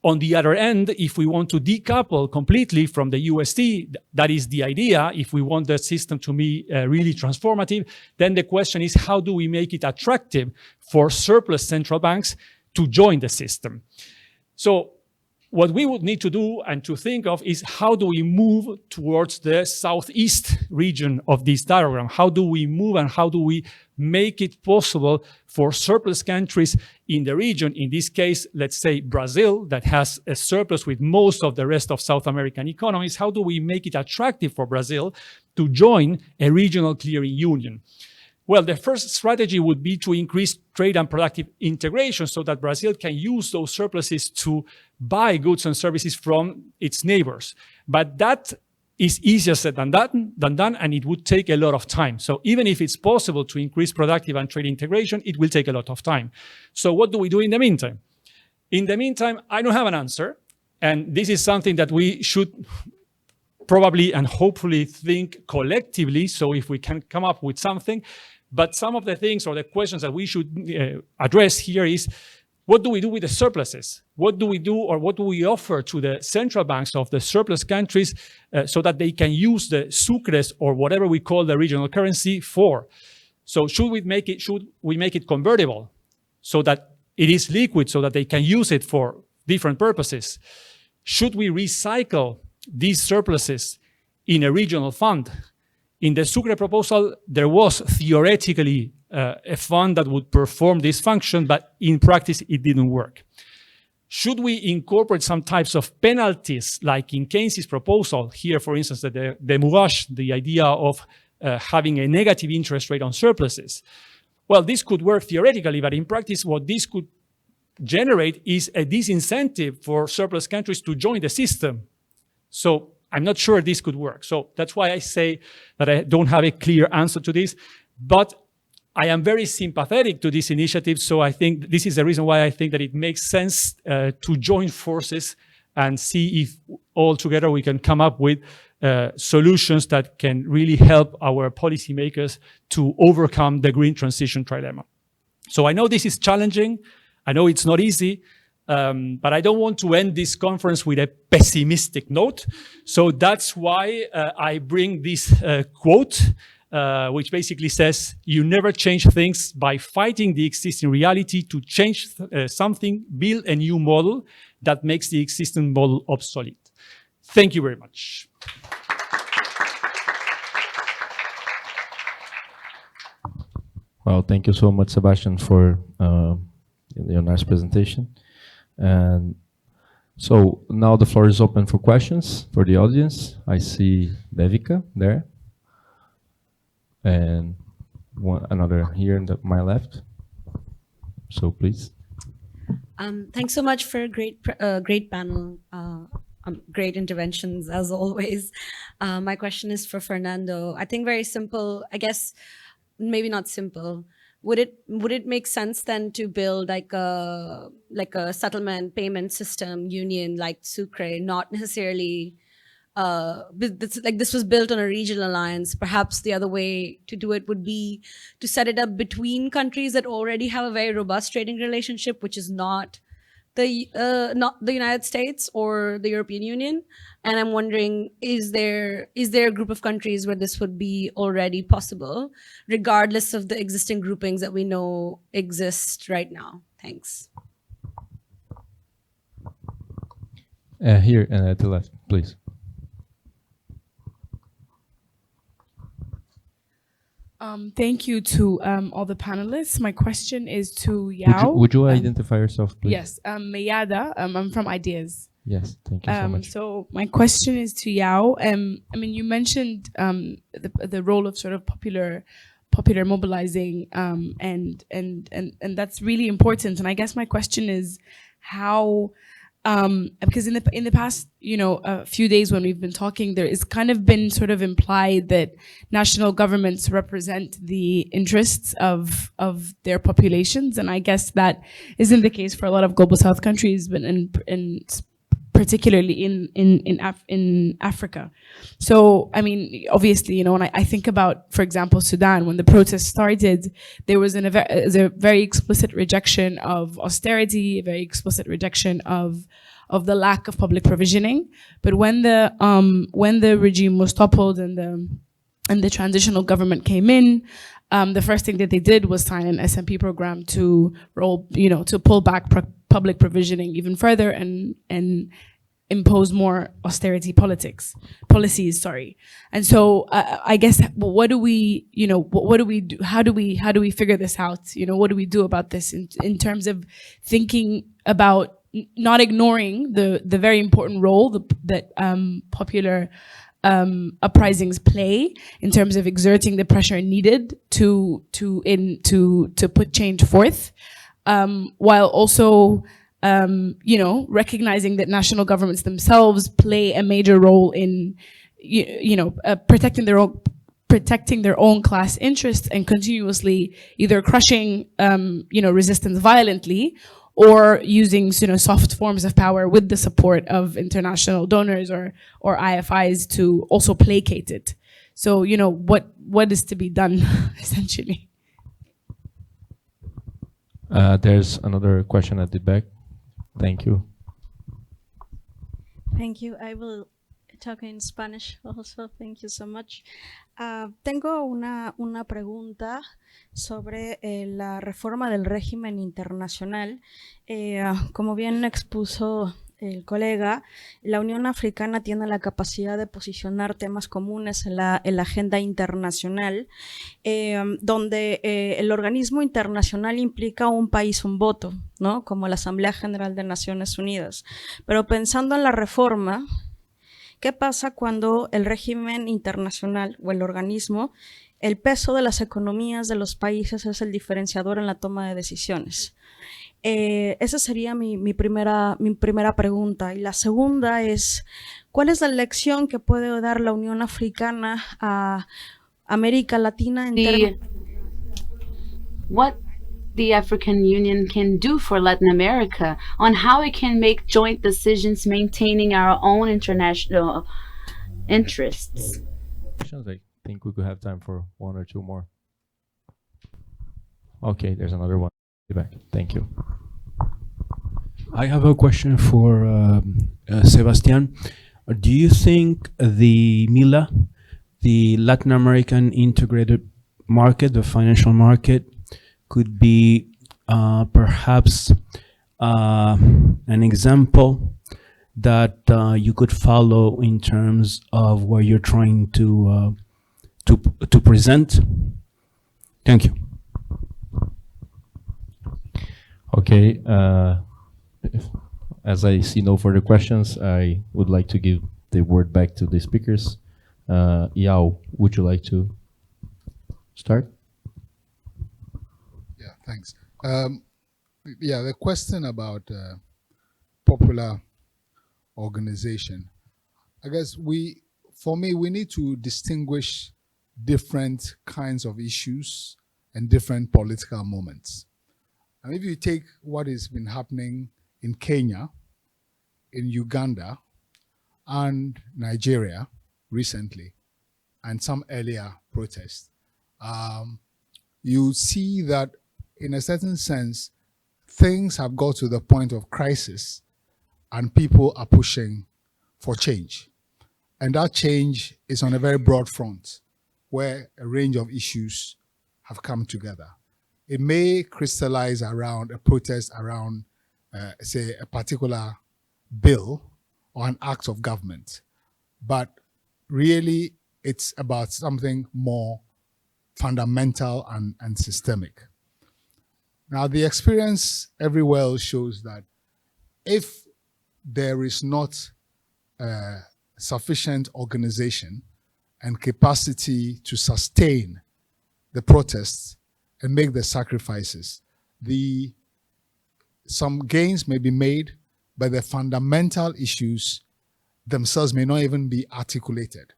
On the other end, if we want to decouple completely from the USD, that is the idea, if we want the system to be really transformative, then the question is, how do we make it attractive for surplus central banks to join the system? So what we would need to do and to think of is, how do we move towards the southeast region of this diagram? How do we move and how do we make it possible for surplus countries in the region, in this case, let's say Brazil, that has a surplus with most of the rest of South American economies, how do we make it attractive for Brazil to join a regional clearing union? Well, the first strategy would be to increase trade and productive integration so that Brazil can use those surpluses to buy goods and services from its neighbors. But that is easier said than done, and it would take a lot of time. So even if it's possible to increase productive and trade integration, it will take a lot of time. So what do we do in the meantime? In the meantime, I don't have an answer, and this is something that we should probably and hopefully think collectively, so if we can come up with something. But some of the things or the questions that we should address here is, what do we do with the surpluses? What do we do, or what do we offer to the central banks of the surplus countries so that they can use the Sucres or whatever we call the regional currency for? So should we make it convertible so that it is liquid, so that they can use it for different purposes? Should we recycle these surpluses in a regional fund? In the Sucre proposal, there was theoretically a fund that would perform this function, but in practice, it didn't work. Should we incorporate some types of penalties, like in Keynes' proposal here, for instance, the démourage, the idea of having a negative interest rate on surpluses? Well, this could work theoretically, but in practice, what this could generate is a disincentive for surplus countries to join the system. So I'm not sure this could work. So that's why I say that I don't have a clear answer to this, but I am very sympathetic to this initiative. So I think this is the reason why I think that it makes sense to join forces and see if all together we can come up with solutions that can really help our policymakers to overcome the green transition trilemma. So I know this is challenging. I know it's not easy, but I don't want to end this conference with a pessimistic note. So that's why I bring this quote, which basically says, you never change things by fighting the existing reality. To change something, build a new model that makes the existing model obsolete. Thank you very much. Well, thank you so much, Sebastian, for your nice presentation. And so now the floor is open for questions for the audience. I see Devika there. And another here on my left. So please. Thanks so much for a great panel, great interventions as always. My question is for Fernando. I think very simple, I guess, maybe not simple. Would it make sense then to build like a settlement payment system union like Sucre, not necessarily this was built on a regional alliance? Perhaps the other way to do it would be to set it up between countries that already have a very robust trading relationship, which is not the United States or the European Union. And I'm wondering, is there a group of countries where this would be already possible, regardless of the existing groupings that we know exist right now? Thanks. Here at the left, please. Thank you to all the panelists. My question is to Yao. Would you identify yourself, please? Yes, Mayada. I'm from IDEAS. Yes, thank you so much. So my question is to Yao. I mean, you mentioned the role of sort of popular mobilizing, and that's really important. And I guess my question is how. Because in the past, a few days when we've been talking, there is kind of been sort of implied that national governments represent the interests of their populations, and I guess that isn't the case for a lot of global South countries, but particularly in Africa. So, I mean, obviously, when I think about, for example, Sudan, when the protests started, there was a very explicit rejection of austerity, a very explicit rejection of the lack of public provisioning. But when the regime was toppled and the transitional government came in, the first thing that they did was sign an SMP program to pull back public provisioning even further and impose more austerity policies. And so I guess what do we do? How do we figure this out? What do we do about this in terms of thinking about not ignoring the very important role that popular uprisings play in terms of exerting the pressure needed to put change forth, while also recognizing that national governments themselves play a major role in protecting their own class interests and continuously either crushing resistance violently or using soft forms of power with the support of international donors or IFIs to also placate it. So what is to be done essentially? There's another question at the back. Thank you. Thank you. I will talk in Spanish also. Thank you so much. Tengo una pregunta sobre la reforma del régimen internacional. Como bien expuso el colega, la Unión Africana tiene la capacidad de posicionar temas comunes en la agenda internacional, donde el organismo internacional implica un país, un voto, ¿no? Como la Asamblea General de Naciones Unidas. Pero pensando en la reforma, ¿qué pasa cuando el régimen internacional o el organismo, el peso de las economías de los países es el diferenciador en la toma de decisiones? Esa sería mi primera pregunta. Y la segunda es, ¿cuál es la lección que puede dar la Unión Africana a América Latina en términos? What the African Union can do for Latin America on how it can make joint decisions maintaining our own international interests. I think we could have time for one or two more. Okay, there's another one. Be back. Thank you. I have a question for Sebastian. Do you think the MILA, the Latin American Integrated Market, the financial market, could be perhaps an example that you could follow in terms of what you're trying to present? Thank you. Okay. As I see no further questions, I would like to give the word back to the speakers. Yao, would you like to start? Yeah, thanks. Yeah, the question about popular organization. I guess for me, we need to distinguish different kinds of issues and different political moments. And if you take what has been happening in Kenya, in Uganda, and Nigeria recently, and some earlier protests, you see that in a certain sense, things have got to the point of crisis and people are pushing for change. And that change is on a very broad front where a range of issues have come together. It may crystallize around a protest around, say, a particular bill or an act of government. But really, it's about something more fundamental and systemic. Now, the experience everywhere shows that if there is not sufficient organization and capacity to sustain the protests and make the sacrifices, some gains may be made, but the fundamental issues themselves may not even be articulated.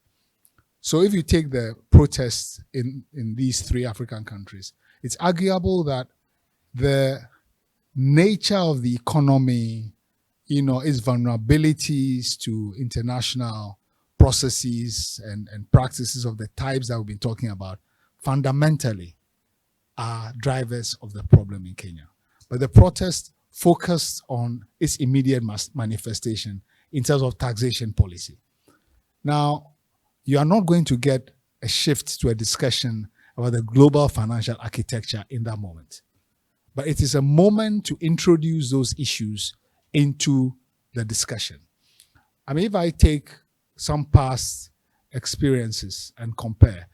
So if you take the protests in these three African countries, it's arguable that the nature of the economy, its vulnerabilities to international processes and practices of the types that we've been talking about, fundamentally are drivers of the problem in Kenya. But the protest focused on its immediate manifestation in terms of taxation policy. Now, you are not going to get a shift to a discussion about the global financial architecture in that moment. But it is a moment to introduce those issues into the discussion. I mean, if I take some past experiences and compare,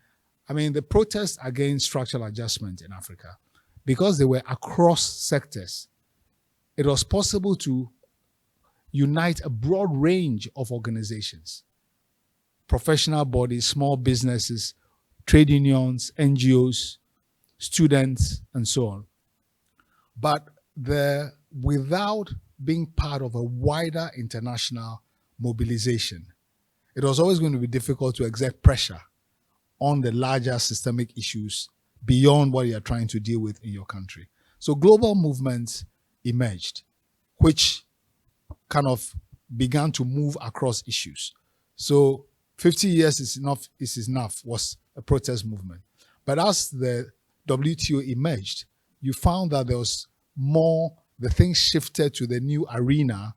I mean, the protests against structural adjustment in Africa, because they were across sectors, it was possible to unite a broad range of organizations, professional bodies, small businesses, trade unions, NGOs, students, and so on. But without being part of a wider international mobilization, it was always going to be difficult to exert pressure on the larger systemic issues beyond what you're trying to deal with in your country. So global movements emerged, which kind of began to move across issues. So 50 years is enough was a protest movement. But as the WTO emerged, you found that there was more, the things shifted to the new arena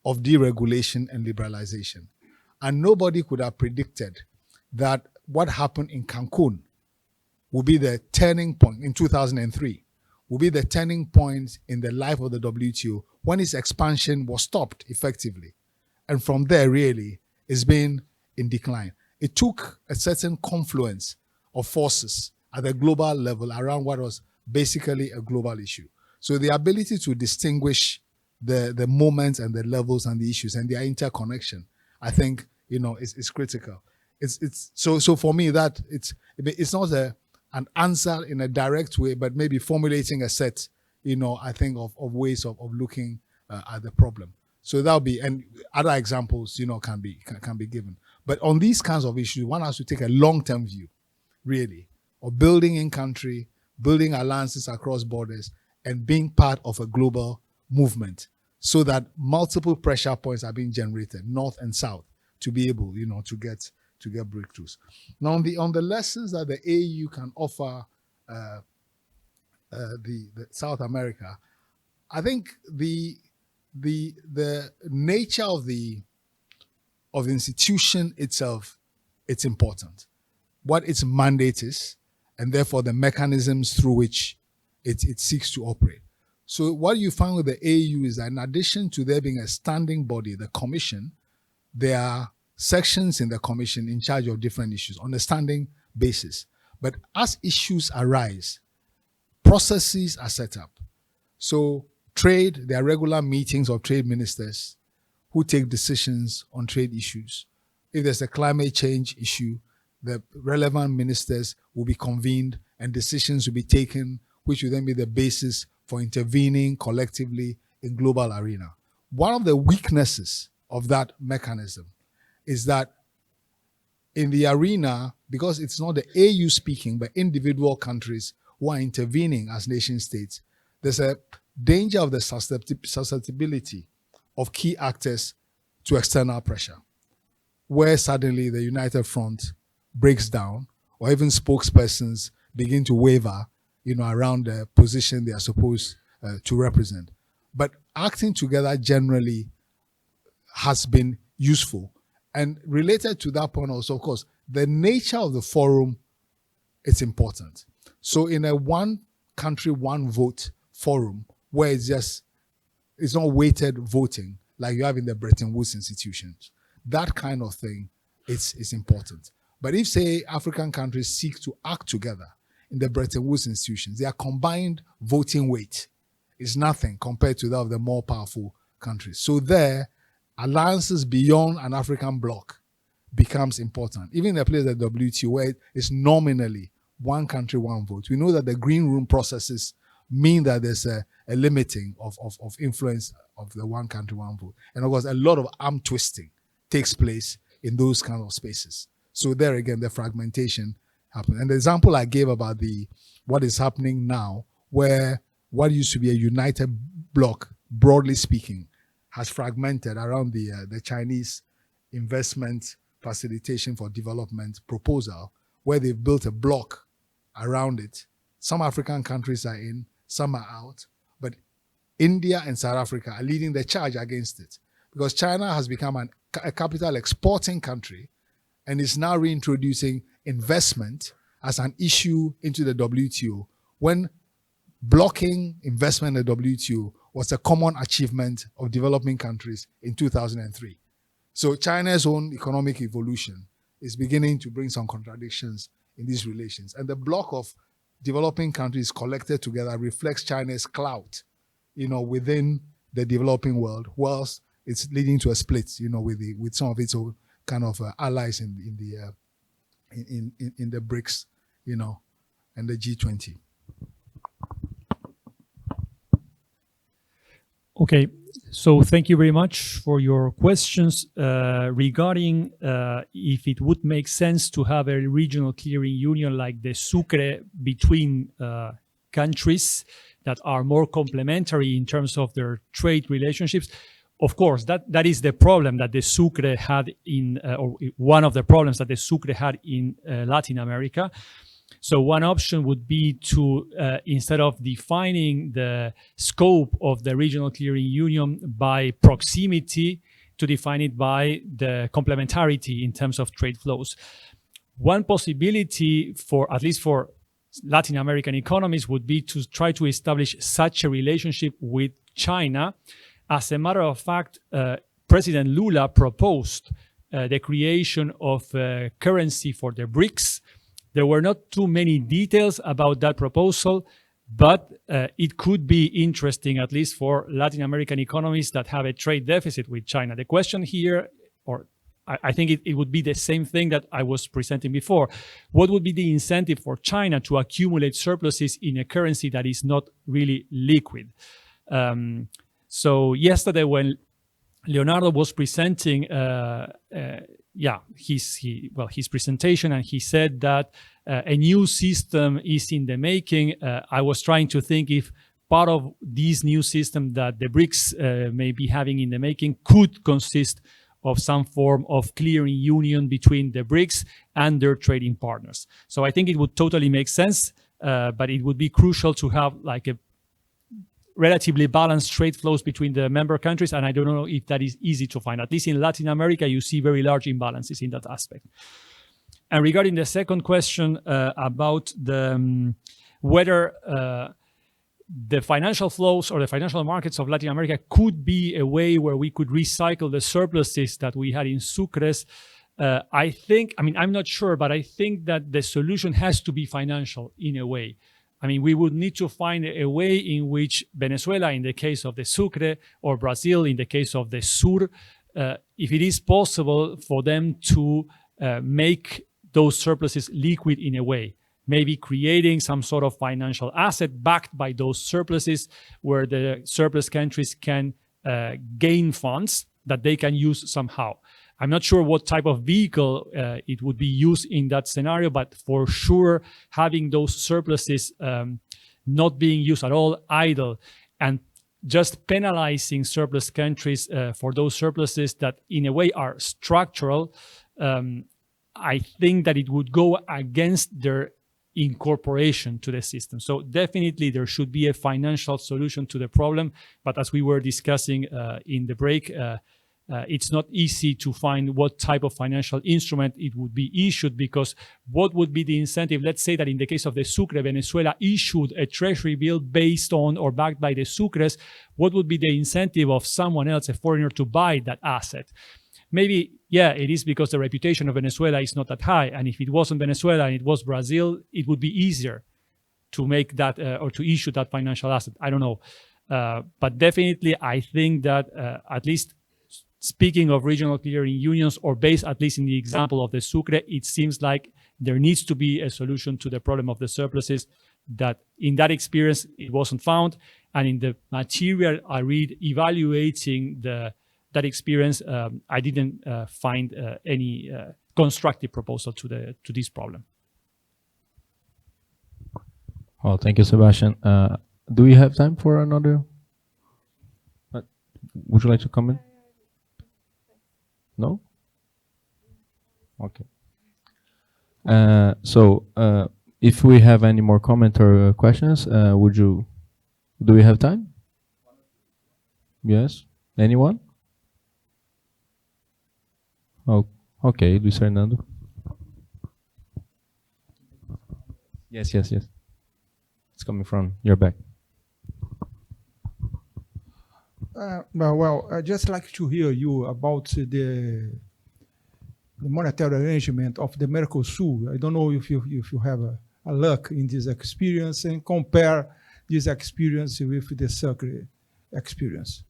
of deregulation and liberalization. And nobody could have predicted that what happened in Cancun would be the turning point in 2003, will be the turning point in the life of the WTO when its expansion was stopped effectively. And from there, really, it's been in decline. It took a certain confluence of forces at the global level around what was basically a global issue. So the ability to distinguish the moments and the levels and the issues and their interconnection, I think, is critical. So for me, that it's not an answer in a direct way, but maybe formulating a set, I think of ways of looking at the problem. So that'll be, and other examples, can be given. But on these kinds of issues, one has to take a long-term view, really, of building in country, building alliances across borders, and being part of a global movement, so that multiple pressure points are being generated, north and south, to be able, to get breakthroughs. Now, on the lessons that the AU can offer the South America, I think the nature of the institution itself, it's important. What its mandate is, and therefore the mechanisms through which it seeks to operate. So what you find with the AU is that in addition to there being a standing body, the Commission, there are sections in the Commission in charge of different issues on a standing basis. But as issues arise, processes are set up. So trade, there are regular meetings of trade ministers who take decisions on trade issues. If there's a climate change issue, the relevant ministers will be convened and decisions will be taken, which will then be the basis for intervening collectively in global arena. One of the weaknesses of that mechanism is that in the arena, because it's not the AU speaking, but individual countries who are intervening as nation states, there's a danger of the susceptibility of key actors to external pressure, where suddenly the United Front breaks down, or even spokespersons begin to waver, around the position they are supposed to represent. But acting together generally has been useful. And related to that point also, of course, the nature of the forum is important. So in a one country, one vote forum, where it's not weighted voting like you have in the Bretton Woods institutions, that kind of thing is important. But if, say, African countries seek to act together in the Bretton Woods institutions, their combined voting weight is nothing compared to that of the more powerful countries. So there, alliances beyond an African bloc becomes important. Even in a place like WTO, where it's nominally one country, one vote, we know that the green room processes mean that there's a limiting of influence of the one country, one vote. And of course, a lot of arm twisting takes place in those kind of spaces. So there again, the fragmentation happens. And the example I gave about what is happening now, where what used to be a united bloc, broadly speaking, has fragmented around the Chinese investment facilitation for development proposal, where they've built a bloc around it. Some African countries are in, some are out, but India and South Africa are leading the charge against it, because China has become a capital exporting country and is now reintroducing investment as an issue into the WTO, when blocking investment in the WTO was a common achievement of developing countries in 2003. So China's own economic evolution is beginning to bring some contradictions in these relations. And the block of developing countries collected together reflects China's clout, within the developing world, whilst it's leading to a split, with some of its own kind of allies in the BRICS, and the G20. Okay, so thank you very much for your questions regarding if it would make sense to have a regional clearing union like the Sucre between countries that are more complementary in terms of their trade relationships. Of course, that is the problem that the Sucre had or one of the problems that the Sucre had in Latin America. So one option would be to, instead of defining the scope of the regional clearing union by proximity, to define it by the complementarity in terms of trade flows. One possibility, for at least for Latin American economies would be to try to establish such a relationship with China. As a matter of fact, President Lula proposed the creation of a currency for the BRICS. There were not too many details about that proposal, but it could be interesting, at least for Latin American economies that have a trade deficit with China. The question here, or I think it would be the same thing that I was presenting before. What would be the incentive for China to accumulate surpluses in a currency that is not really liquid? So yesterday when Leonardo was presenting his presentation, and he said that a new system is in the making. I was trying to think if part of this new system that the BRICS may be having in the making could consist of some form of clearing union between the BRICS and their trading partners. So I think it would totally make sense, but it would be crucial to have like a relatively balanced trade flows between the member countries, and I don't know if that is easy to find. At least in Latin America, you see very large imbalances in that aspect. And regarding the second question about the whether the financial flows or the financial markets of Latin America could be a way where we could recycle the surpluses that we had in Sucres. I'm not sure, but I think that the solution has to be financial in a way. I mean, we would need to find a way in which Venezuela, in the case of the Sucre, or Brazil, in the case of the Sur, if it is possible for them to make those surpluses liquid in a way, maybe creating some sort of financial asset backed by those surpluses where the surplus countries can gain funds that they can use somehow. I'm not sure what type of vehicle it would be used in that scenario, but for sure, having those surpluses not being used at all, idle, and just penalizing surplus countries for those surpluses that in a way are structural, I think that it would go against their incorporation to the system. So definitely there should be a financial solution to the problem. But as we were discussing in the break, it's not easy to find what type of financial instrument it would be issued, because what would be the incentive? Let's say that in the case of the Sucre, Venezuela issued a treasury bill based on or backed by the Sucres. What would be the incentive of someone else, a foreigner, to buy that asset? Maybe, yeah, it is because the reputation of Venezuela is not that high. And if it wasn't Venezuela and it was Brazil, it would be easier to make that or to issue that financial asset. I don't know. But definitely, I think that at least speaking of regional clearing unions, or based at least in the example of the Sucre, it seems like there needs to be a solution to the problem of the surpluses that in that experience, it wasn't found. And in the material I read evaluating that experience, I didn't find any constructive proposal to this problem. Well, thank you, Sebastian. Do we have time for another? Would you like to comment? No? Okay. So if we have any more comment or questions, do we have time? Yes? Anyone? Oh, okay, Luis Fernando. Yes. It's coming from your back. Well, I'd just like to hear you about the monetary arrangement of the Mercosur. I don't know if you have a luck in this experience, and compare this experience with the Sucre experience.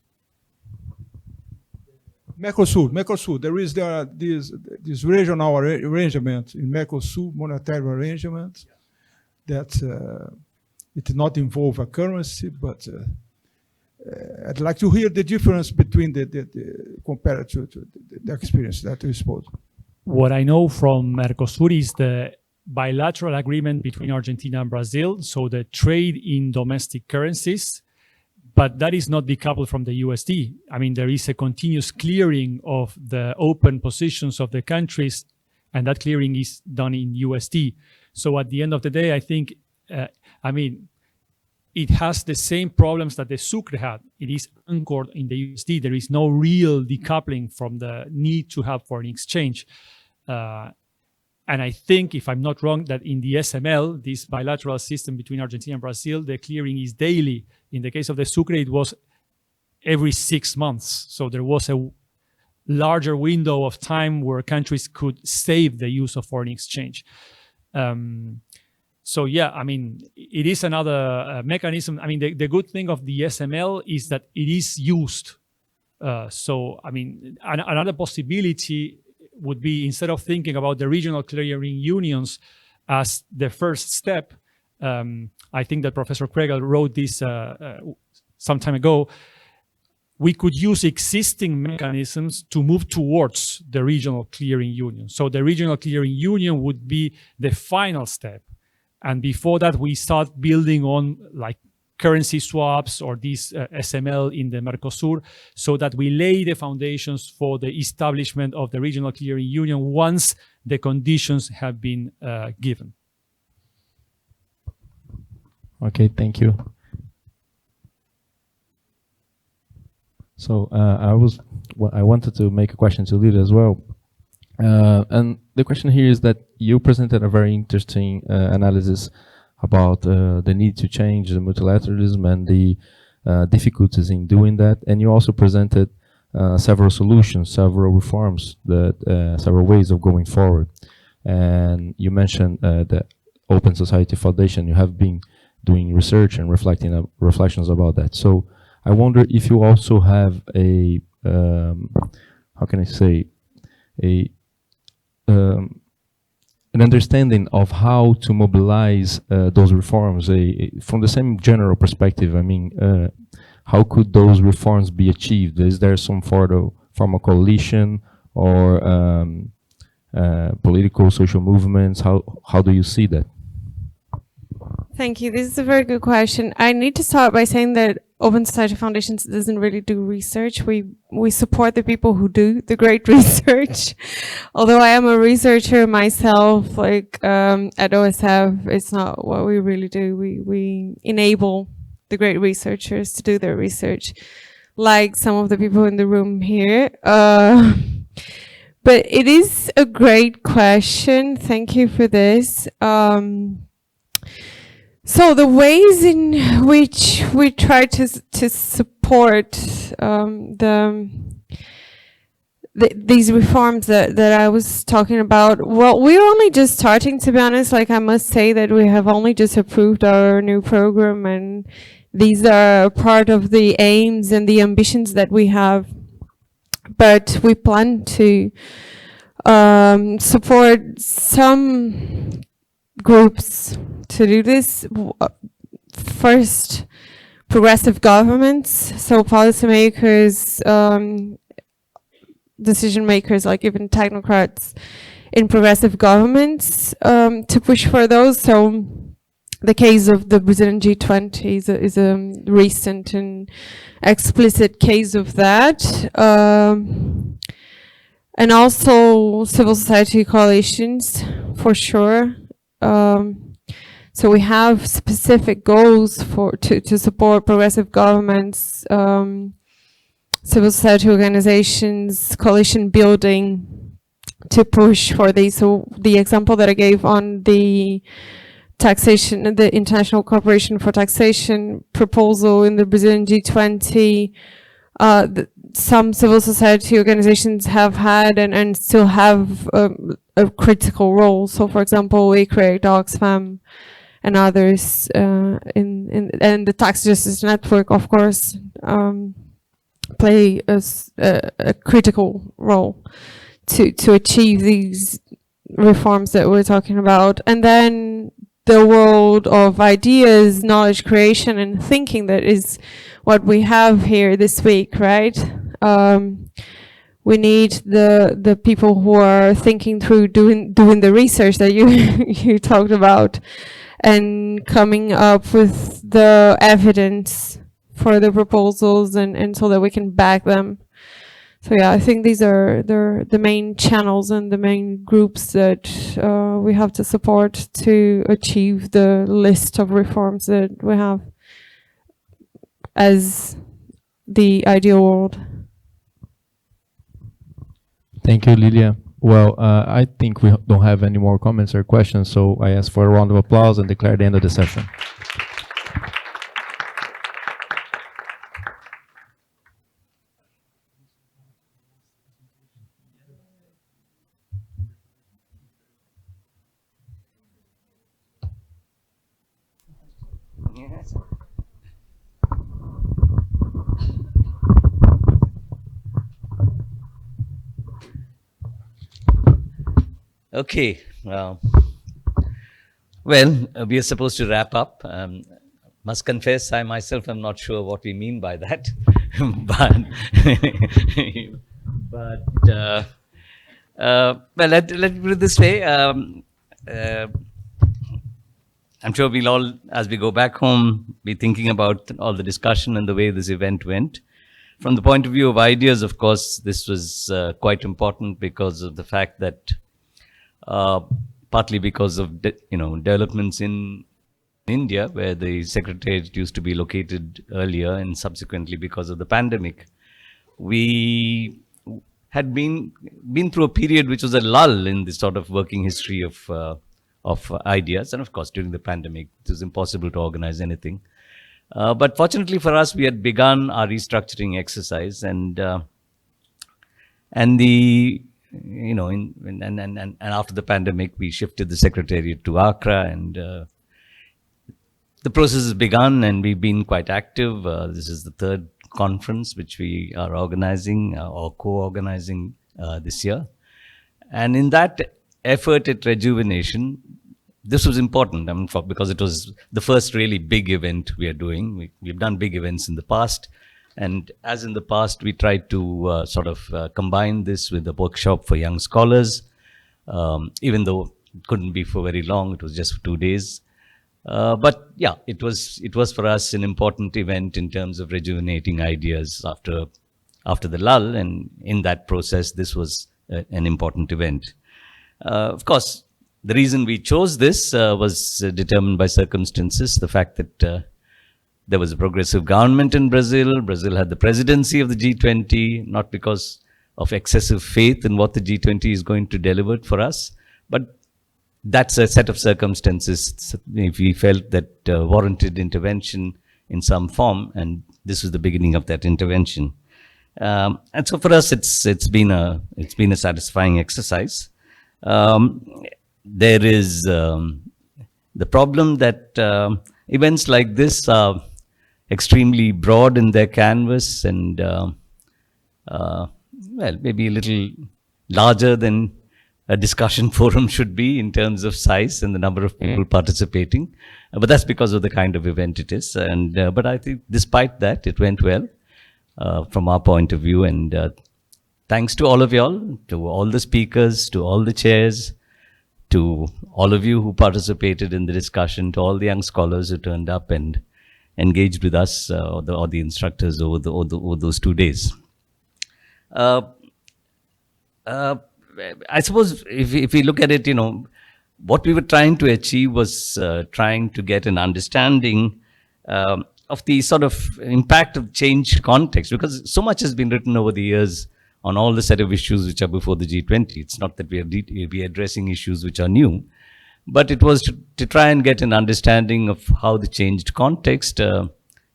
Mercosur. There is this regional arrangement in Mercosur, monetary arrangement, that it did not involve a currency, but I'd like to hear the difference between the compared to the experience that you spoke. What I know from Mercosur is the bilateral agreement between Argentina and Brazil, so the trade in domestic currencies, but that is not decoupled from the USD. I mean, there is a continuous clearing of the open positions of the countries, and that clearing is done in USD. So at the end of the day, I think, it has the same problems that the Sucre had. It is anchored in the USD. There is no real decoupling from the need to have foreign exchange. And I think, if I'm not wrong, that in the SML, this bilateral system between Argentina and Brazil, the clearing is daily. In the case of the Sucre, it was every 6 months. So there was a larger window of time where countries could save the use of foreign exchange. So yeah, I mean, it is another mechanism. I mean, the good thing of the SML is that it is used. So, I mean, another possibility would be, instead of thinking about the regional clearing unions as the first step, I think that Professor Kregel wrote this some time ago, we could use existing mechanisms to move towards the regional clearing union. So the regional clearing union would be the final step. And before that, we start building on like currency swaps or this SML in the Mercosur, so that we lay the foundations for the establishment of the regional clearing union once the conditions have been given. Okay, thank you. So I wanted to make a question to Lilia as well. And the question here is that you presented a very interesting analysis about the need to change the multilateralism and the difficulties in doing that. And you also presented several solutions, several reforms, several ways of going forward. And you mentioned the Open Society Foundation. You have been doing research and reflections about that. So I wonder if you also have a, how can I say, an understanding of how to mobilize those reforms from the same general perspective. I mean, how could those reforms be achieved? Is there some form of coalition or political, social movements? How do you see that? Thank you. This is a very good question. I need to start by saying that Open Society Foundations doesn't really do research. We support the people who do the great research. Although I am a researcher myself, like at OSF, it's not what we really do. We enable the great researchers to do their research, like some of the people in the room here. But it is a great question. Thank you for this. So the ways in which we try to support these reforms that I was talking about, well, we're only just starting, to be honest. Like, I must say that we have only just approved our new program, and these are part of the aims and the ambitions that we have. But we plan to support some groups to do this. First, progressive governments, so policymakers, decision makers, like even technocrats in progressive governments, to push for those. So the case of the Brazilian G20 is a recent and explicit case of that. And also civil society coalitions, for sure. So we have specific goals to support progressive governments, civil society organizations, coalition building, to push for these. So the example that I gave on the taxation, the International Cooperation for Taxation proposal in the Brazilian G20, some civil society organizations have had and still have a critical role. So, for example, ICRE, Oxfam, and others, and the Tax Justice Network, of course, play a critical role to achieve these reforms that we're talking about. And then the world of ideas, knowledge creation, and thinking, that is what we have here this week, right? We need the people who are thinking through doing the research that you talked about, and coming up with the evidence for the proposals, and so that we can back them. So yeah, I think these are the main channels and the main groups that we have to support to achieve the list of reforms that we have as the ideal world. Thank you, Lilia. Well, I think we don't have any more comments or questions, so I ask for a round of applause and declare the end of the session. Okay. Well, we are supposed to wrap up. Must confess, I myself am not sure what we mean by that, but let me put it this way. I'm sure we'll all, as we go back home, be thinking about all the discussion and the way this event went. From the point of view of ideas, of course, this was quite important because of the fact that, partly because of developments in India, where the secretariat used to be located earlier, and subsequently because of the pandemic, we had been through a period which was a lull in the sort of working history of ideas. And of course, during the pandemic, it was impossible to organize anything. But fortunately for us, we had begun our restructuring exercise, and after the pandemic, we shifted the secretariat to Accra, and the process has begun, and we've been quite active. This is the third conference which we are organizing or co-organizing this year. And in that effort at rejuvenation, this was important, because it was the first really big event we are doing. We've done big events in the past. And as in the past, we tried to combine this with a workshop for young scholars, even though it couldn't be for very long. It was just for 2 days. But yeah, it was for us an important event in terms of rejuvenating ideas after the lull. And in that process, this was an important event. Of course, the reason we chose this was determined by circumstances. The fact that there was a progressive government in Brazil. Brazil had the presidency of the G20, not because of excessive faith in what the G20 is going to deliver for us, but that's a set of circumstances if we felt that warranted intervention in some form, and this was the beginning of that intervention. And so for us, it's been a satisfying exercise. There is the problem that events like this are extremely broad in their canvas, and maybe a little larger than a discussion forum should be in terms of size and the number of people participating. But that's because of the kind of event it is. And but I think despite that, it went well from our point of view. And thanks to all of y'all, to all the speakers, to all the chairs, to all of you who participated in the discussion, to all the young scholars who turned up and engaged with us, or the instructors over those 2 days. I suppose if we look at it, what we were trying to achieve was trying to get an understanding of the sort of impact of changed context, because so much has been written over the years on all the set of issues which are before the G20. It's not that we are addressing issues which are new, but it was to try and get an understanding of how the changed context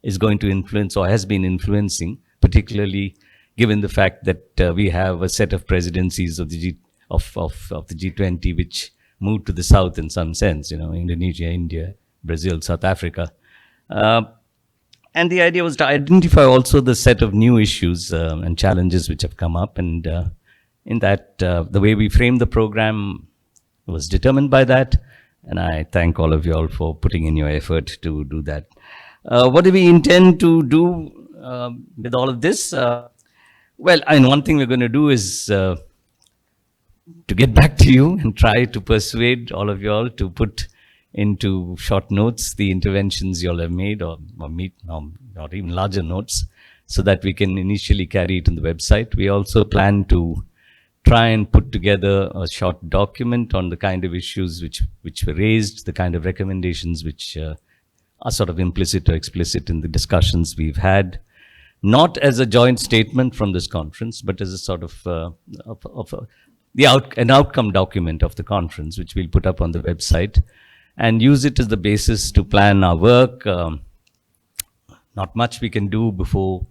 is going to influence or has been influencing, particularly given the fact that we have a set of presidencies of the G20 which moved to the south in some sense, Indonesia, India, Brazil, South Africa. And the idea was to identify also the set of new issues and challenges which have come up. And in that, the way we framed the program was determined by that. And I thank all of you all for putting in your effort to do that. What do we intend to do with all of this? Well, one thing we're going to do is to get back to you and try to persuade all of you all to put into short notes the interventions you all have made, or even larger notes, so that we can initially carry it in the website. We also plan to try and put together a short document on the kind of issues which were raised, the kind of recommendations which are sort of implicit or explicit in the discussions we've had, not as a joint statement from this conference, but as a sort of an outcome document of the conference, which we'll put up on the website, and use it as the basis to plan our work. Not much we can do before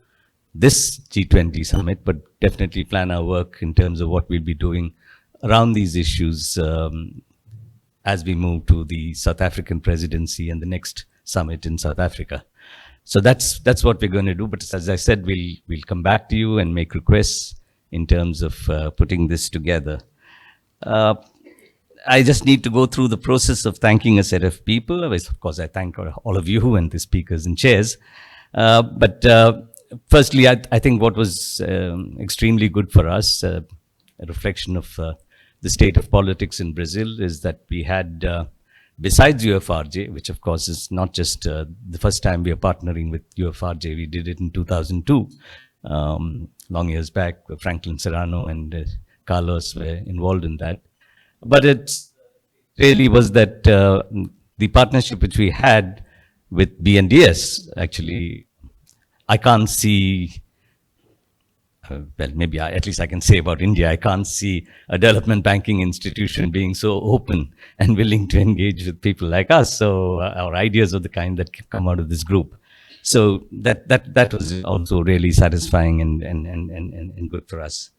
this G20 summit, but definitely plan our work in terms of what we'll be doing around these issues as we move to the South African presidency and the next summit in South Africa. So that's what we're going to do. But as I said, we'll come back to you and make requests in terms of putting this together. I just need to go through the process of thanking a set of people. Of course, I thank all of you and the speakers and chairs. But firstly, I think what was extremely good for us, a reflection of the state of politics in Brazil, is that we had, besides UFRJ, which of course is not just the first time we are partnering with UFRJ, we did it in 2002, long years back. Franklin Serrano and Carlos were involved in that. But it really was that the partnership which we had with BNDES, actually, I can't see, well, maybe at least I can say about India, I can't see a development banking institution being so open and willing to engage with people like us. So our ideas of the kind that come out of this group. So that was also really satisfying and good for us.